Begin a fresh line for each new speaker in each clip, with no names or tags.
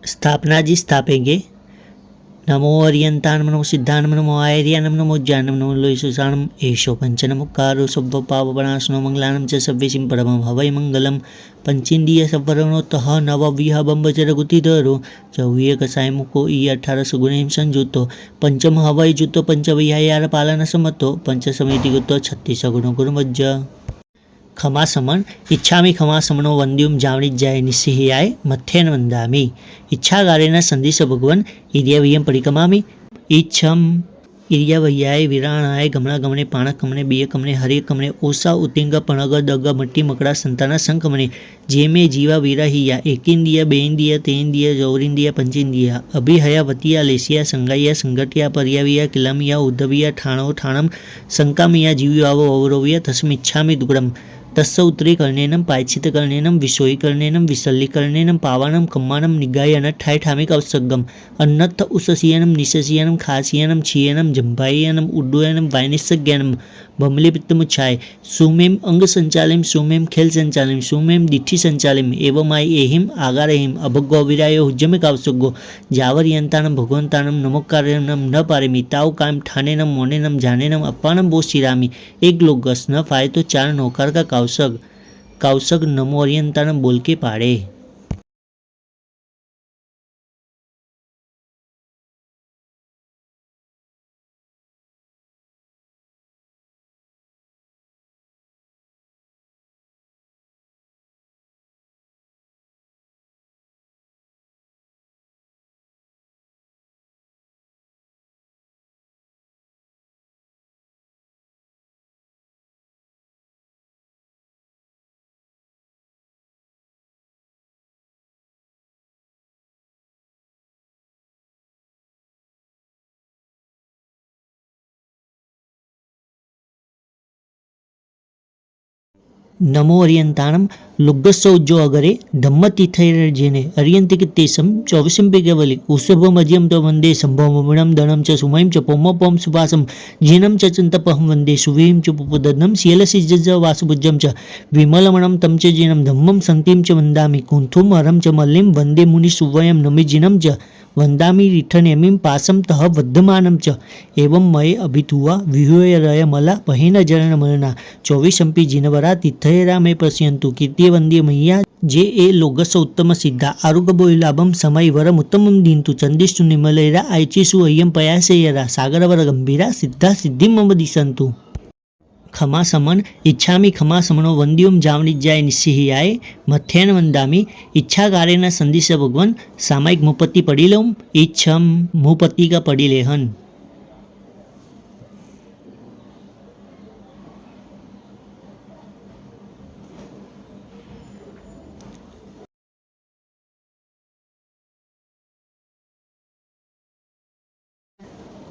स्थापना जी स्थापेंगे। नमो अर्यंतानम नमो सिद्धानम नमो आयर्यानम नमो ज्ञानम नमो लोहिषाणम एषो पंचनमुक्कारो सब्ब पापनाशनो मंगलानम च सव्यसिं परमं हवै मंगलम पंचेन्द्रिय संवरणोतः नवव्यह बंबचरगुतिधरो चौवीय कसाय मुको ई 18 गुणेम संयुतो पंचम हवै जुतो पंचविहार पालन समतो पंच समिति गुतो 36 गुण गुणवज्ज खमासमन इच्छामि खमासमनो वंद्युम जावणिज्याय निस्सिह्याय मथ्येन वंदामि इच्छागारेण संदेश भगवन इर्यवियम परिकमामि इच्छम इर्यवय्याय विराणाय गमणा गमने पाणक कमने बिय कमने हरे कमने ओसा उतिंग पणग दग मट्टी मकड़ा संताना संकमने जेमे जीवा विराहिया एकिंदिया बेंदिया तेंदिया जौरिंदिया पंचेंदिया अभिहया वतिया लेसिया संगाइया संगटिया पर्याविया किलमिया उद्धविया ठाणो ठाणम संकामिया जीव्यावो अवरोविया तस्मिच्छामि दुग्रम तस्य उत्तरीकर्णेनं पायचितकर्णेनं विषोयीकर्णेनं विसल्लीकर्णेनं पावानं कम्मानं निगायनं ठाय ठामिक अवसग्गम अन्नत्थ उससीयनं निशसीयनं खासीयनं क्षीयनं जम्भायनं उड्डूयनं वायनिस्सज्ञानं बमले पित्तमुच्छाय सुमेम अंग संचालिम सुमेम खेल संचालिम सुमेम दिठी संचालिम एवमाय एहिम आगारहिम अभग्गो विरायो हुज्जमे कावसुग्गो जावर्यंतानं भगवंतानं नमोकार्यनं न पारेमी ताव काम ठानेनं मोनेनं जानेनं अप्पानं बो शिरामी एक लोगस न फाय तो 4 नौकार का कावसग कावसग नमो अर्यंतानं बोल के पाड़े। नमो अर्यंताणम लुग्गसौज्जो अगरे धम्मतीर्थैर्जेने अर्यन्तिकितेशं चौविशंपि केवली उषभमज्यं तो वन्दे संभवमणं दणं च सुमयं च पोमपं सुवासं जीनं च चन्तपहं वन्दे सुवीं च पुपदनं शीलसिज्ज वासुभुजं च विमलमणं तं च जीनं धम्मं सन्तिं च वन्दामि कुन्थुं हरं च मल्लिं वन्दे मुनिसुवयं नमि जीनं च वंदामि रिठनेमिं पासं तः वद्धमानं च एवं मये अभितुवा विहूय मला पहिन जरणमलना 24 जिनवरा तीर्थयरा मे पश्यन्तु कीर्ति वंदे मय्या जे ए लोगस उत्तम सिद्धा आरुगबो लाभम समय वरम उत्तमं दीन्तु चंदिष्टु निमलेरा आयचिसु अय्यम पयासेयरा सागरवर गंभीरा सिद्धा सिद्धिं मम दिशन्तु खमासमन इच्छामि खमासमनो वंद्युम जावणिज्याय निस्सिह्याय मथ्येन वंदामि इच्छागारेण संदिश भगवन सामायिक मुपत्ति पड़िलम इच्छम मुपत्ति का पड़िलेहन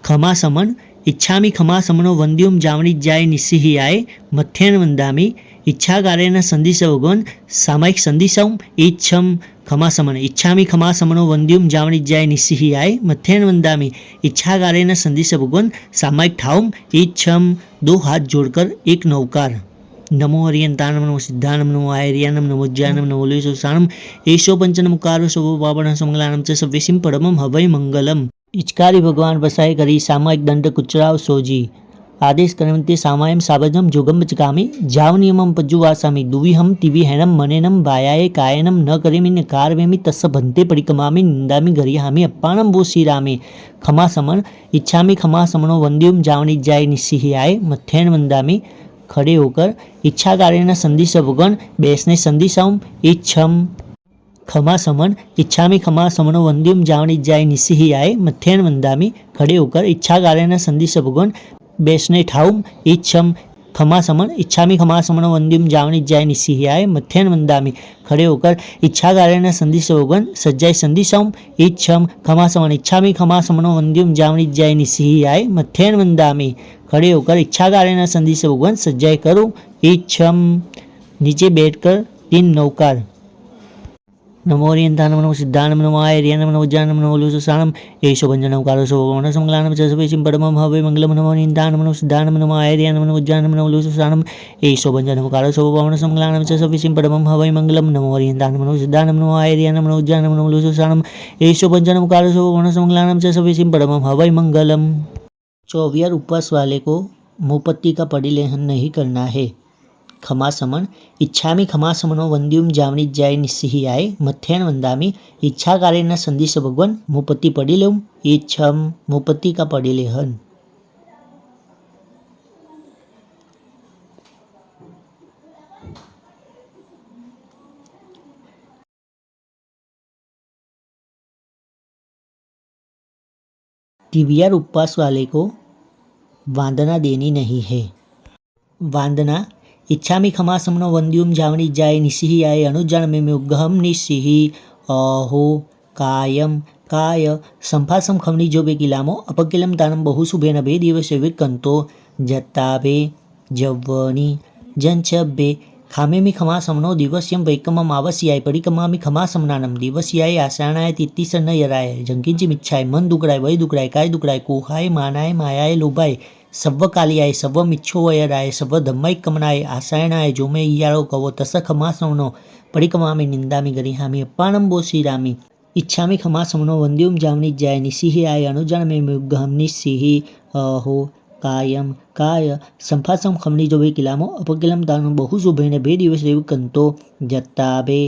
खमासमन इच्छामि खमासमनो वंद्युम जावणिज्याय निस्सिह्याय मथ्येन वंदामि इच्छागारेण संदिश भगवन सामायिक संदिशम इच्छम खमासमन इच्छामि खमासमनो वंद्युम जावणिज्याय निस्सिह्याय मथ्येन वंदामि इच्छागारेण संदिश भगवन सामायिक ठाउम इच्छम। 2 हाथ जोड़कर एक नौकार नमो अर्यंतानम नमो सिद्धानम नमो आयर्यानम नमो ज्ञानम नमो लोहिषाणम एषो पंचनमुक्कारो सब्ब पापनाशनो मंगलानम च सव्यसिं परमं हवै मंगलम इचकारी भगवान बसाए करी सामायिक दंड कुचराव सोजी आदेश करमते सामायम साबजम जोगम चकामी जावनियमं पज्जुवासामी दुविहम तिविहैनम मनेनम वायाये कायनम न करेमि न कारवेमि तस्य भन्ते परिकमामि निंदामि गरिहामि अप्पानं वो श्रीरामे खमासमन इच्छामि खमासमनो वंद्युम जावणिज्याय निस्सिह्याय मथ्येन वंदामि खड़े होकर इच्छागारेण संदिश भगवन बेसने संदिशाऊं इच्छम खमासमन इच्छामि खमासमनो वंद्युम जावणिज्याय निस्सिह्याय मथ्येन वंदामि खड़े होकर इच्छागारेण संदिश भगवन बेसने ठाउम इच्छम खमासमन इच्छामि खमासमनो वंद्युम जावणिज्याय निस्सिह्याय मथ्येन वंदामि खड़े होकर इच्छागारेण संदिश भगवन सज्जाय संदिशाऊं इच्छम खमासमन इच्छामि खमासमनो वंद्युम जावणिज्याय निस्सिह्याय मथ्येन वंदामि खड़े होकर इच्छागारेण संदिश भगवन सज्जाय करूं इच्छम। नीचे बैठकर 3 नौकार नमो ओरियंतानम नमो सिद्धानम नमो आयर्यानम नमो उज्जानम नमो लुसुसानम एषो पंचनम कारो सोमंगलानम च सवेशिं परमं हवे मंगलम नमो ओरियंतानम नमो सिद्धानम नमो आयर्यानम नमो उज्जानम नमो लुसुसानम एषो पंचनम कारो सोमंगलानम च सवेशिं परमं हवे मंगलम नमो ओरियंतानम नमो सिद्धानम नमो आयर्यानम नमो उज्जानम नमो लुसुसानम एषो पंचनम कारो सोमंगलानम च सवेशिं परमं हवे मंगलम। 24 उपवास वाले को मुपत्ति का परिलेहन नहीं करना है। खमासमन इच्छामी खमासमनो वंद्युम जावनी जाय निस्सिहियाय मथ्यन वंदामी इच्छा कार्य संदिश भगवान मुपत्ति पड़िलेम इच्छम मुपत्ति का परिलेहन। तिवियार उपवास वाले को वांदना देनी नहीं है। वांदना इच्छामी खमासमनो वंद्युम जावनी जाय निस्सिहियाय अनुजान में उगहम निस्सिहि अहो कायम काय संफासम खमनी जो बे किलामो अपकिलम तानम बहुशुभेन बे दिवसे विकंतो जत्ताबे जव्वनी जंचबे खामेमी खमासमनो दिवस्यम वैकमम आवस्याय परिकमामी खमासमनानम दिवस्याय आसानाय तित्तिसन यराय जंकिंची मिच्छाय मन दुकड़ाय वय दुकड़ाय काय दुकड़ाय कोहाय मानाय मायाय लोभाय सव्व कालियाय सव्व मिच्छो वयराय सव्व धम्मय कमनाय आसायणाय जो मैं इयारो कवो तस खमासमनो परिकमामी निंदामी गरिहामी अप्पाणम बोसीरामी इच्छामी खमासमनो वंद्युम जावनी जाय निस्सिहियाय अनुजान में मुगहम निस्सिहि अहो कायम काय संफासम खमनी जो बे किलामो अपकिलम तानु बहुशुभेन बे दिवसे विकंतो जत्ताबे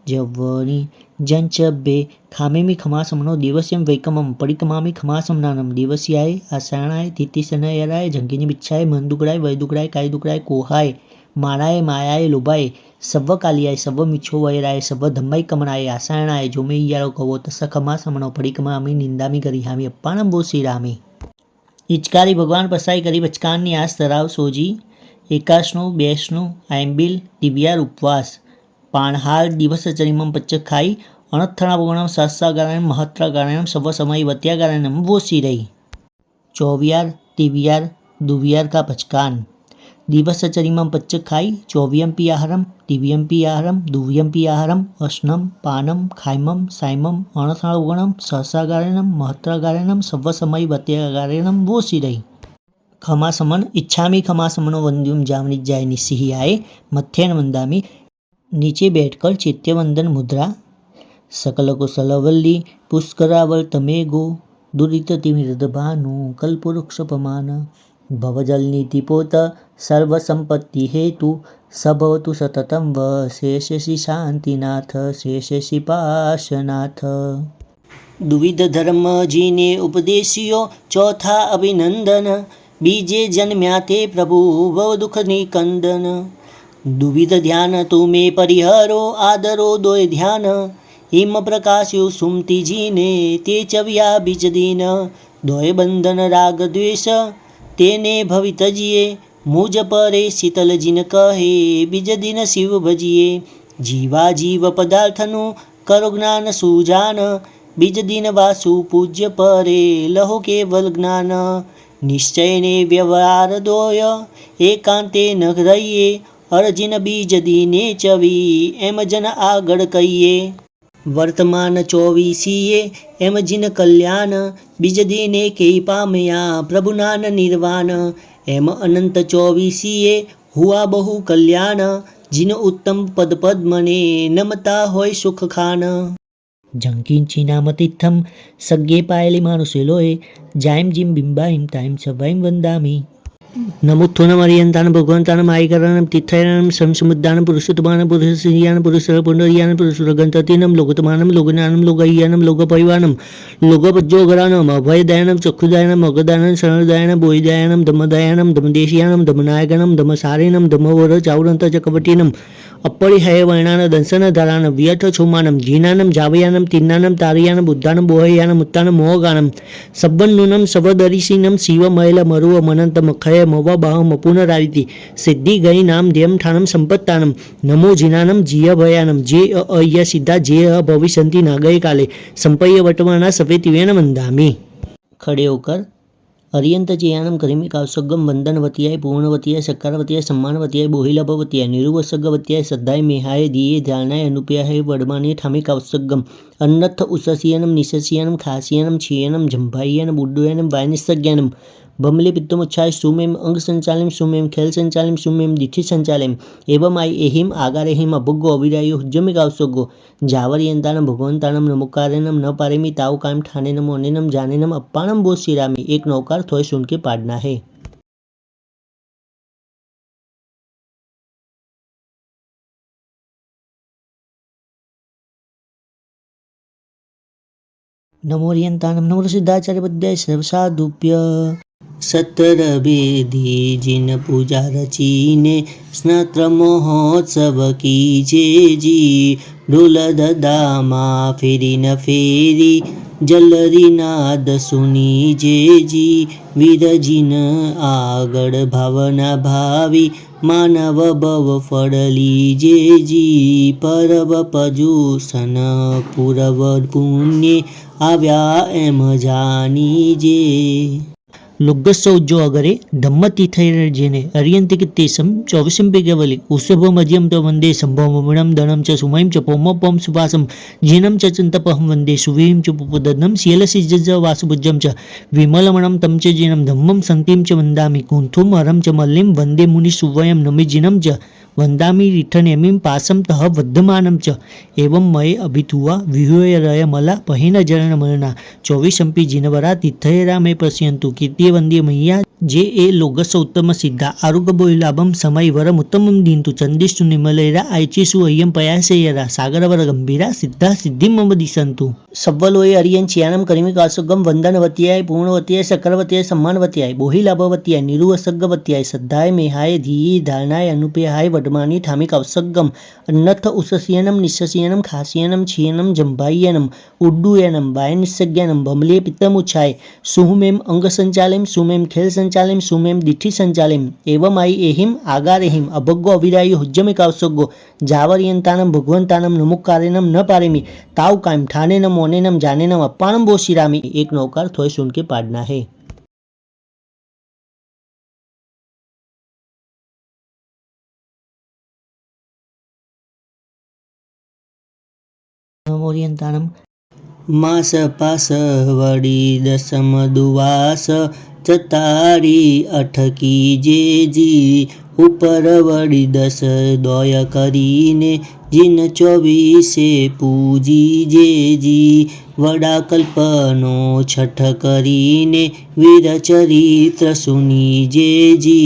जव्वनी जंचबे खामेमी खमासमनो दिवस्यम वैकमम परिकमामी खमासमनानम दिवस्याय आसाणाय तित्तिसनयराय झंकीनी बिच्छाय मन दुकड़ाय वय दुकड़ाय काय दुकड़ाय कोहाय मानाय मायाय लोभाय सव्व कालियाय सव्व मिच्छो वयराय सव्व धम्मय कमनाय आसायणाय जो मैं इयारो कवो तस खमासमनो परिकमामी निंदामी गरिहामी अप्पाणम बोसीरामी હિચકારી ભગવાન પસાઈ કરી બચકાનની આસ તરાવ સોજી એકાશનું બેસનું આંબિલ દિવ્યાર ઉપવાસ પાણહાલ દિવસ ચરિમમ પચ્ચ ખાઈ અણથણા પૂર્ણમ શાસ્ત્રાગારાયણ મહત્રાગારાયણ સવ સમય વત્યાગારાયણમ વોસી રહી 24 દિવ્યાર દુવિયાર કા પચકાન दिवस चरिमम पच्च खाई 24 आहारम दिव्यम आहारम दुव्यम आहारम अश्नम पानम खाइमम साइमम अणथागुणम सहसागारणम महत्रागारणम सव्व समय वत्यागारणम वोसी रही खमासमन इच्छामी खमासमनो वंद्युम जावनी जाय निस्सिहियाय मथ्यन वंदामी नीचे बैठकर चैत्यवंदन मुद्रा सकल कुशलवल्ली पुष्करावल तमेगो दुरित तिमिरदभानु कल्पवृक्षपमान भवजल नीतिपोत सर्वसंपत्ति हेतु सभवतु सततम व शेषसी शांतिनाथ शेषसी पाशनाथ दुविध धर्म जीने उपदेशियो चौथा अभिनंदन बीजे जन्म्याते प्रभु भव दुख निकंदन दुविध ध्यान तुम्हें परिहरो आदरो दोय ध्यान हिम प्रकाशो सुमति जीने ते चव्या बीज दीन दोय बंधन राग द्वेष तेने भवितजिए मुझ परे शीतल जिन कहे बीज दिन शिव भजिए जीवा जीव पदार्थनु करो ज्ञान सुजान बीज दिन वासु पूज्य परे लहो केवल ज्ञान निश्चय ने व्यवहार दोय एकांते न रहिए अर्जिन बीज दीने चवी एम जन आगड़ कहिए वर्तमान 24 एम जिन कल्याण बीज दीने के पामया प्रभुनान निर्वाण एम अनंत 24 हुआ बहु कल्याण जिन उत्तम पद पद्मने नमता होय सुख खान जंकिंची नामतीर्थम सग्गे पायली मानुषे लोए जायम जिम बिंबाहिम ताइम सवाइम वंदामी नमोत्थोनम अरियंतानम भगवंतानम आयकरणम तीर्थायनम संसमुद्दानम पुरुषोत्तमानम पुरुषस्त्रियानम पुरुषर पुंडरीयानम पुरुषरगंततीनम लोकतमानम लोकज्ञानम लोकय्यानम लोकपरिवानम लोकपज्जोगरानम अभयदयानम चक्षुदयानम अगदानम शरणदयानम बोधिदयानम धम्मदयानम धम्मदेशियानम धम्मनायकनम धम्मसारिणम धम्मवर चावरंत चक्रवर्तीनम अपरिहय वर्णान दंसन धरान व्यथ छोमानम जीनानम जावयानम तिन्नानम तारियानम बुद्धानम बोहयानम उत्तानम मोहगानम सब्बन्नुनम सवदरिशीनम शिवमैल मरुव मनंत मखय मव बाहम पुनरारिति सिद्धि गई नाम ध्यम ठानम संपत्तानम नमो जिनानम जिय भयानम जे अय्य सिद्धा जे भविष्यन्ति नागय काले संपय्य वर्तमाना सफेतिवेन मंदामी। खड़े होकर अर्यन्तचेयानं करिमिकावसग्गं वन्दनवत्याय पूर्णवत्याय सकारवत्याय सम्मानवत्याय बोहिलभवत्याय निरुवसग्गवत्याय श्रद्धाय मेहाय धीये ध्यानाय अनुप्याय वर्माने ठामिकावसग्गम अन्नथ उससियनं निशसियनं खासियनं छियनं जम्भायनं उड्डयनं वायनिसज्ञानं बमले पित्तमुच्छाय सुमेम अंग संचालिम सुमेम खेल संचालिम सुमेम दिठि संचालिम एवं आई एहिम आगारेहिम अभुग्गो अविरायो हुज्जमिकावसग्गो जावरियंतानम भगवंतानम नमुकारेनम न पारेमी ताव कायम ठानेनम ओनेनम जानेनम अप्पानम बो श्रीरामी एक नौकार थोय सुन के पाड़ना है। नमोरियंतानम नमो सिद्धाचार्य पद्याय सर्वसाधुभ्य सत्तर वेदी जिन पूजा रचीने स्नात्र महोत्सव कीजे जी ढोल दामा फेरी न फेरी जलरी नाद सुनी जे जी वीरजिन આગળ ભાવના ભાવી માનવ ભવ ફળલી જે જી પરવ પજુસન પૂરવ પુણ્ય આવ્યા એમ જાની જે लुग्गसौज्जो अगरे धम्मतीर्थैर्जेने अर्यन्तिकित्तेशं चौविशंपिकेवलि उत्सवमध्यं च वन्दे सम्भवमणं दणं च सुमयं च पौमपं सुवासं जीनं च चिन्तपहं वन्दे सुवीं च पुपदनं शीलसिज्ज वासुभुजं च विमलमणं तं च जीनं धम्मं सन्तिं च वन्दामि कुन्थुं हरं च मल्लिं वन्दे मुनिसुवयं नमिजिनं च वन्दामि रिठनेमिं पासं तः वर्धमानं च एवं मये अभितुवा विहूय मला पहिन जरणमलना चौविशंपि जिनवरा तीर्थयरा मे पश्यन्तु कीर्ति वंदे मय्या जे ए लोगस उत्तम सिद्धा आरोग्यबोलाभम समय वरम उत्तमं दीन्तु चंदिष्टु निमलेरा आयचेसु अय्यम पयासेयरा सागरवर गंभीरा सिद्धा सिद्धिं मम दिशन्तु सव्वलोय अरियं चियानं करिमिकासुगम वंदनवत्याय पूर्णवत्याय सकरवत्याय सम्मानवत्याय बोहिलाभवत्याय निरुवसग्गवत्याय श्रद्धाय मेहाय धीये धारणाय अनुपेहाय वडमानी ठामिकावसग्गम अन्नथ उससियनं निशसियनं खासियनं छियनं जम्भायनं उड्डुयनं वायनिसज्ञानं बमले पित्तमुच्छाय सुहुमेम अंग संचालिम सुमेम खेल संचालिम सुमेम दिठि संचालिम एवं आई एहिम आगारेहिम अभग्गो अविरायो हुज्जमिकावसग्गो जावरियंतानम भगवंतानम नमुकारेनम न पारेमी ताव कायम ठानेनम ओनेनम जानेनम अप्पानम बो श्रीरामी एक नौकार थोय सुन के पाड़ना है। नमोरियंतानम मास पास वड़ी दसम दुवास चतारी अठकी जे जी ऊपर वड़ी दस दोय करीने जिन चौबीसे पूजी जे जी वड़ा कल्पनो छठ करीने वीर चरित्र सुनी जे जी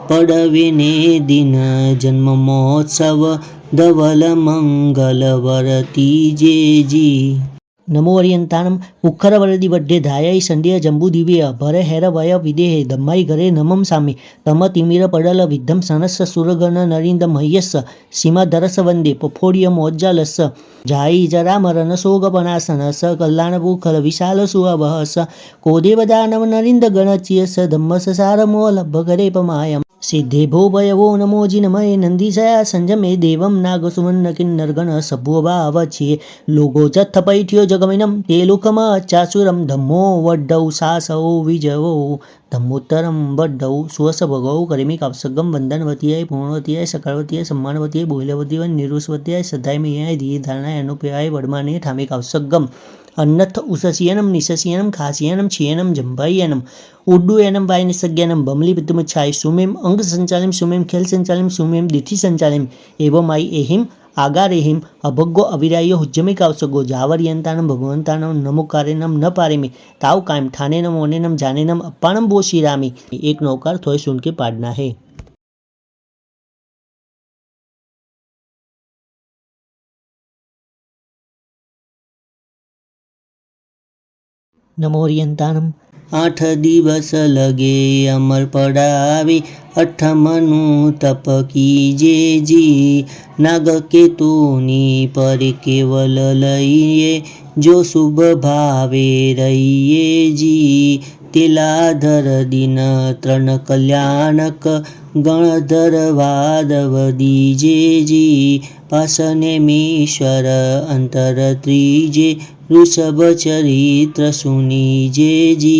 पड़वेने दिन जन्म महोत्सव धवल मंगल वरती जे जी नमो अर्यंतानम उखर वरदी वड्डे धायाई संध्या जंबू दिव्य भरे हेर वय विदेह धम्माई घरे नमम सामे तम तिमिर पडल विद्धम सनस सुरगण नरिंद मह्यस सीमा दरस वंदे पफोड़िय मोज्जालस जाई जरा मरण सोगपनासनस कल्याण भूखल विशाल सुअवहस कोदेवदानव नरिंद गणचियस धम्मस सारमोल भगरे पमायम सिद्धे भो भयवो नमो जिनमये नंदीसया संजमे देवम नागसुमन्न किन्नरगण सभुवभावच्छिये लोगो जत्थपैठ्यो जगमिनं ते लोकम चासुरम धम्मो वड्डौ सासौ विजवो धम्मोत्तरम वड्डौ सुवसभगौ करिमिकावसग्गम वंदनवत्याय पूर्णवत्याय सकरवत्याय सम्मानवत्याय बोहिलवत्याय निरुसवत्याय श्रद्धाय मेयाय धीये धारणाय अनुपेयाय वडमाने ठामिकावसग्गम अन्नथ उससियनं निशसियनं खासियनं छियनं जम्भायनं उड्डुयनं वायनिसज्ञानं बमली पित्तमुच्छाय सुमेम अंग संचालिम सुमेम खेल संचालिम सुमेम दिठि संचालिम एवं आई एहिम आगारेहिम अभग्गो अविरायो हुज्जमिकावसग्गो जावरियंतानं भगवंतानं नमुकारेनम न पारेमी ताव कायम ठानेनम ओनेनम जानेनम अप्पानम बो श्रीरामी एक नौकार थोय सुन के पाड़ना है। नमोरियंतानम 8 દિવસ લગે અમર પડાવી અઠમનું તપ કીજે જી નાગકેતુની પર કેવલ લઈએ જો શુભ ભાવે રહીએ जी तिलाधर दिन तृण कल्याणक गणधर वादव दीजे जी पासनेमीश्वर अंतर त्रिजे ऋषभ चरित्र सुनीजे जी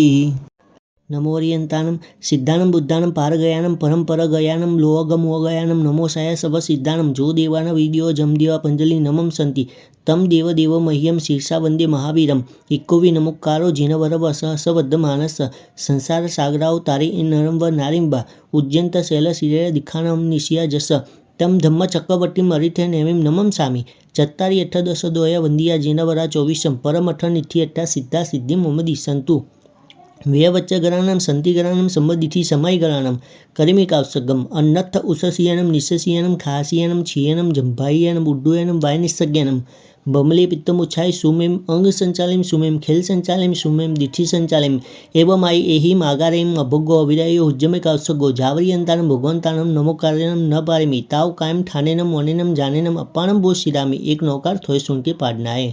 નમોરિયંતાનમ સિદ્ધાનમ બુદ્ધાનમ પારગયાનમ પરંપરગયાનમ લોહગમોગયાનમ નમો સાય સવ સિદ્ધાનમ જો દેવાના વિદ્યો જમદેવા પંજલિ નમમ સંતિ તમ દેવ દેવ મહ્યમ શીર્ષા વંદે મહાવીરમ ઇક્કોવી નમુકારો જીનવરવ અસહસબદ્ધ માનસ સંસાર સાગરાવ તારી ઇ નરમ વ નારીંબા ઉજ્જંત શૈલ શિરે દિખાનમ નિશિયા જસ તમ ધમ્મ ચક્રવર્તી મરિથે નેમિમ નમમ સામી ચત્તારી અઠ્ઠદશ દોય વંદિયા જીનવરા ચોવીસમ પરમ અઠ નિઠ્ઠી અઠ્ઠા સિદ્ધા સિદ્ધિ મોમદી સંતુ વ્યવચ્ચગરાણમ સંતિગરાણમ સંબંધિથી સમયગરાણમ કરીમિકાવસગમ અન્નથ ઉસસીયનમ નિશસીયનમ ખાસીયનમ છીયનમ જંભાઈયનમ ઉડ્ડુયનમ વાયનિસગ્યનમ બમલે પિત્તમુચ્છાય સુમેમ અંગ સંચાલિમ સુમેમ ખેલ સંચાલિમ સુમેમ દિઠ્ઠી સંચાલિમ એવમાઈ એહિમ આગારેમ અભોગો અવિરાયો ઉજ્જમે કાવસગો જાવરિયંતાનમ ભગવંતાનમ નમોકાર્યનમ ન પારેમી તાવ કાયમ ઠાનેનમ વનેનમ જાનેનમ અપ્પાણમ બો શિરામી એક નૌકાર થોય સુનકે પાડનાએ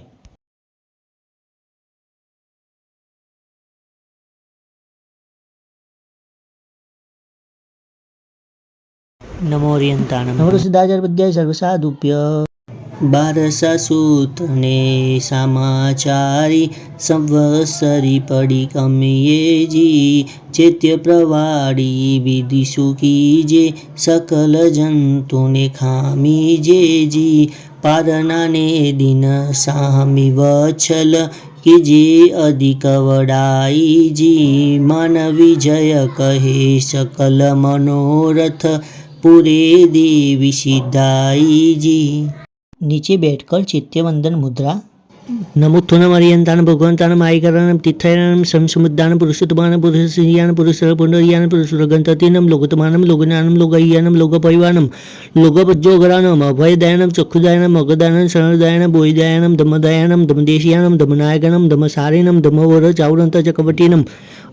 નમોરિયંતાનમ નમો સિદ્ધાચાર્ય સર્વસાધુભ્ય બારસાસૂતને સમાચારી સંવત્સરી પડી કમિયેજી ચૈત્ય પ્રવાડી વિધિ સુખી જે સકલ જંતુને ખામી જેજી પારનાને દિન સામી વછલ કે જે અધિક વડાઈજી મન વિજય કહે સકલ મનોરથ પૂરે દેવી સિદ્ધાઈજી નીચે બેઠકર ચૈત્યવંદન મુદ્રા નમોત્થુનમ અરિયંતાન ભગવંતાનમ આયકરણમ તિથયનમ સમસમુદ્દાનમ પુરુષોત્તમાનમ પુરુષસિયાન પુરુષર પુંડરીયાન પુરુષરગંતતિનમ લોગોત્તમાનમ લોગજ્ઞાનમ લોગહ્યાનમ લોગપૈવાનમ લોગપજ્જોગરાનમ અભયદયાનમ ચક્ષુદયાનમ અગદાનમ શરણદયાનમ બોયદયાનમ ધમ્મદયાનમ ધમ્મદેશિયાનમ ધમ્મનાયકનમ ધમ્મસારિણમ ધમ્મવર ચાવડંત ચકવટીનમ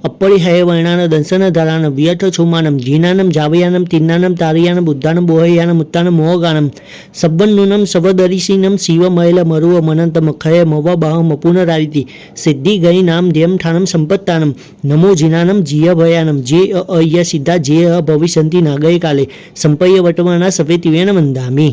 અપરિહય વર્ણાન દંસન ધરાન વ્યઠ છુમાનમ જીનાનમ જાવયાનમ તિન્નાનમ તારિયાનમ બુદ્ધાનમ બોહયાનમ ઉત્તાનમ મોહગાનમ સબ્બન્નુનમ સવદરિશિનમ શિવમૈલ મરુવ મનંત મખય મવ બાહમ પુનરારિતિ સિદ્ધિ ગઈ નામ ધ્યેમ ઠાનમ સંપત્તાનમ નમો જીનાનમ જીય ભયાનમ જે અય સિદ્ધા જે ભવિષ્યંતિ નાગય કાલે સંપય્ય વટવાના સફેતિવેન વંદામી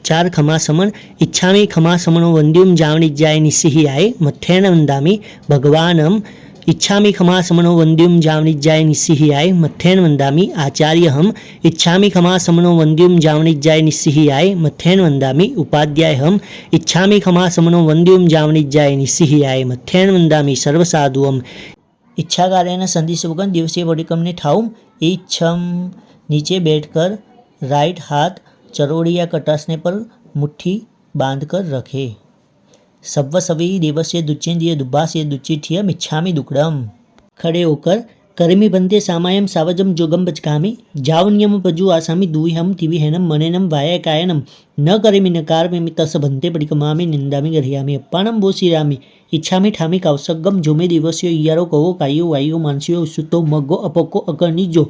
ચાર ખમાસમન ઈચ્છામી ખમાસમનો વંદ્યુમ જાવણિજ્જાય નિસ્સિહિયાય મથ્થેન વંદામી ભગવાનમ ઈચ્છામી ખમાસમનો વંદ્યુમ જાવણિજ્જાય નિસ્સિહિયાય મથ્થેન વંદામી આચાર્યહમ ઈચ્છામી ખમાસમનો વંદ્યુમ જાવણિજ્જાય નિસ્સિહિયાય મથ્થેન વંદામી ઉપાધ્યાયહમ ઈચ્છામી ખમાસમનો વંદ્યુમ જાવણિજ્જાય નિસ્સિહિયાય મથ્થેન વંદામી સર્વસાધુઅમ ઈચ્છાકાર્યના સંધિસુગન દિવસીય વડિકમને ઠાઉમ ઈચ્છમ નીચે बैठकर राइट हाथ चरोड़िया कटासने पर मुट्ठी बांधकर रखे सव्व सवी देवस्य दुच्चेंद्रिय दुब्बास्य दुच्चिठियम इच्छामि दुक्कड़म खड़े होकर करमी बंदे सामायम सावजम जोगम बचकामी जावन्यम पजु आसामी दुहिहम तिविहेनम मनेनम वायकायनम न करेमि नकार में तस बंते पडिकमामी निंदामी गरियामी अप्पाणम बो श्रीरामी इच्छामी ठामी कावसगम जोमे दिवस्यो इयारो कहो कायो वायो मानसियो सुतो मग्गो अपको अकर्णिजो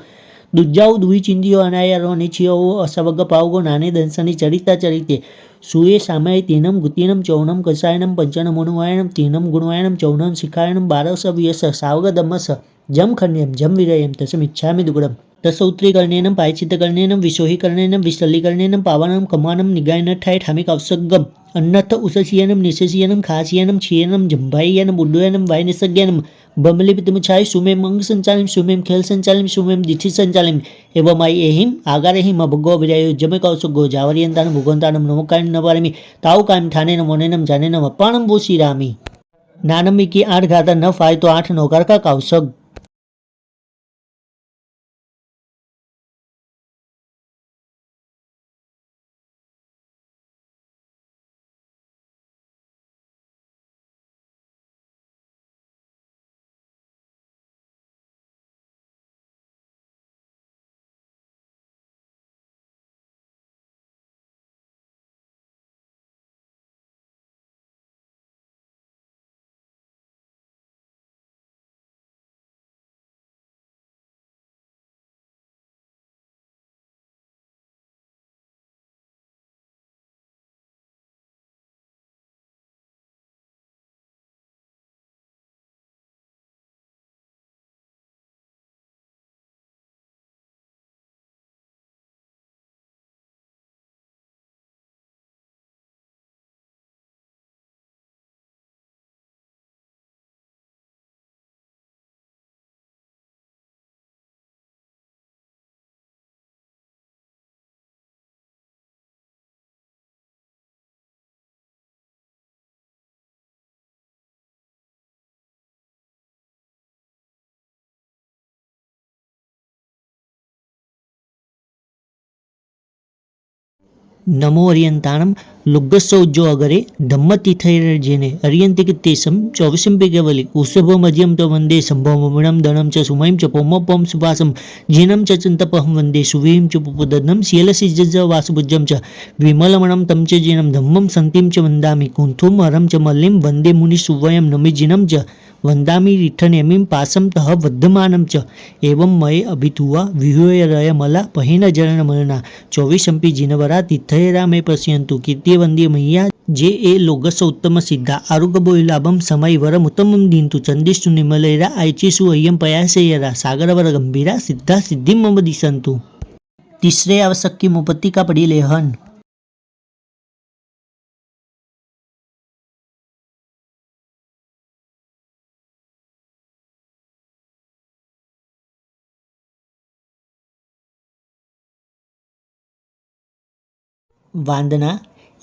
દુજાઉ દુહી ચિંદીઓ અનાયારો અનિચ્છિયો અસવગ પાવગો નાને દંસની ચરિતા ચરિતે સુએ સામય તેનમ ગુતિનમ ચૌનમ કસાયનમ પંચનમોનુવાયનમ તેનમ ગુણવાયનમ ચૌનમ શિખાયનમ બારસ વ્યસ સાવગ દમસ જમ ખન્યમ જમ વિરયમ તસમિચ્છામિ દુગડમ તસૌત્રીકર્ણેનમ પાયચિત્તકર્ણેનમ વિશોહિકર્ણેનમ વિસલ્લીકર્ણેનમ પાવનમ કમાનમ નિગાયન ઠાય ઠામિક અવસગમ અન્નથ ઉસસિયનમ નિશસિયનમ ખાસિયનમ છિયનમ જંભાઈયનમ ઉડ્ડયનમ વાયનિસગ્યનમ બમલિપિતમુછાય સુમેમ અંગ સંચાલિમ સુમેમ ખેલ સંચાલિમ સુમેમ દિઠ્ઠી સંચાલિમ એવમાઈ એહિમ આગારેહિમ અભગો વિરાયો જમે કૌસગો જાવરિયંતાનમ ભગવંતાનમ નમોકાયમ નપારમી તાવ કાયમ ઠાનેનમ વનેનમ જાનેનમ અપ્પાણમ બો શ્રીરામી નાનમ की 8 घाता न फाय तो 8 नौकार का कौशग नमो अर्यंताणम लुग्गसौज्जो अगरे धम्मतीर्थैर्जेने अर्यन्तिकित्येषं चौविशंपि केवली उषभमज्यं च वन्दे सम्भवमणं दनं च सुमयं च पौमपं सुवासं जीनं च चिन्तपहं वन्दे सुवीं च पुपदनं शीलसिज्ज वासुभुजं च विमलमणं तं च जीनं धम्मं सन्तिं च वन्दामि कुन्थुं हरं च मल्लिं वन्दे मुनिसुवयं नमिजिनं च वन्दामि रिठनेमिं पासं तः वर्धमानं च एवं मये अभितुवा विहूयरय मला पहिन जरणमरणा चौविशंपि जिनवरा तीर्थयरा मे पश्यन्तु कीर्तिवन्द्य मय्या जे ए लोकस्य उत्तम सिद्धा आरोग्यबोहिलाभं समयवरम उत्तमं दीन्तु चंदिष्टु निमलैरा आयचिसु अय्यम पयासेयरा सागरवर गंभीरा सिद्धा सिद्धिं मम दिशन्तु। तीसरे आवश्यक की मुपत्ति का पड़ी लेहन। वांदना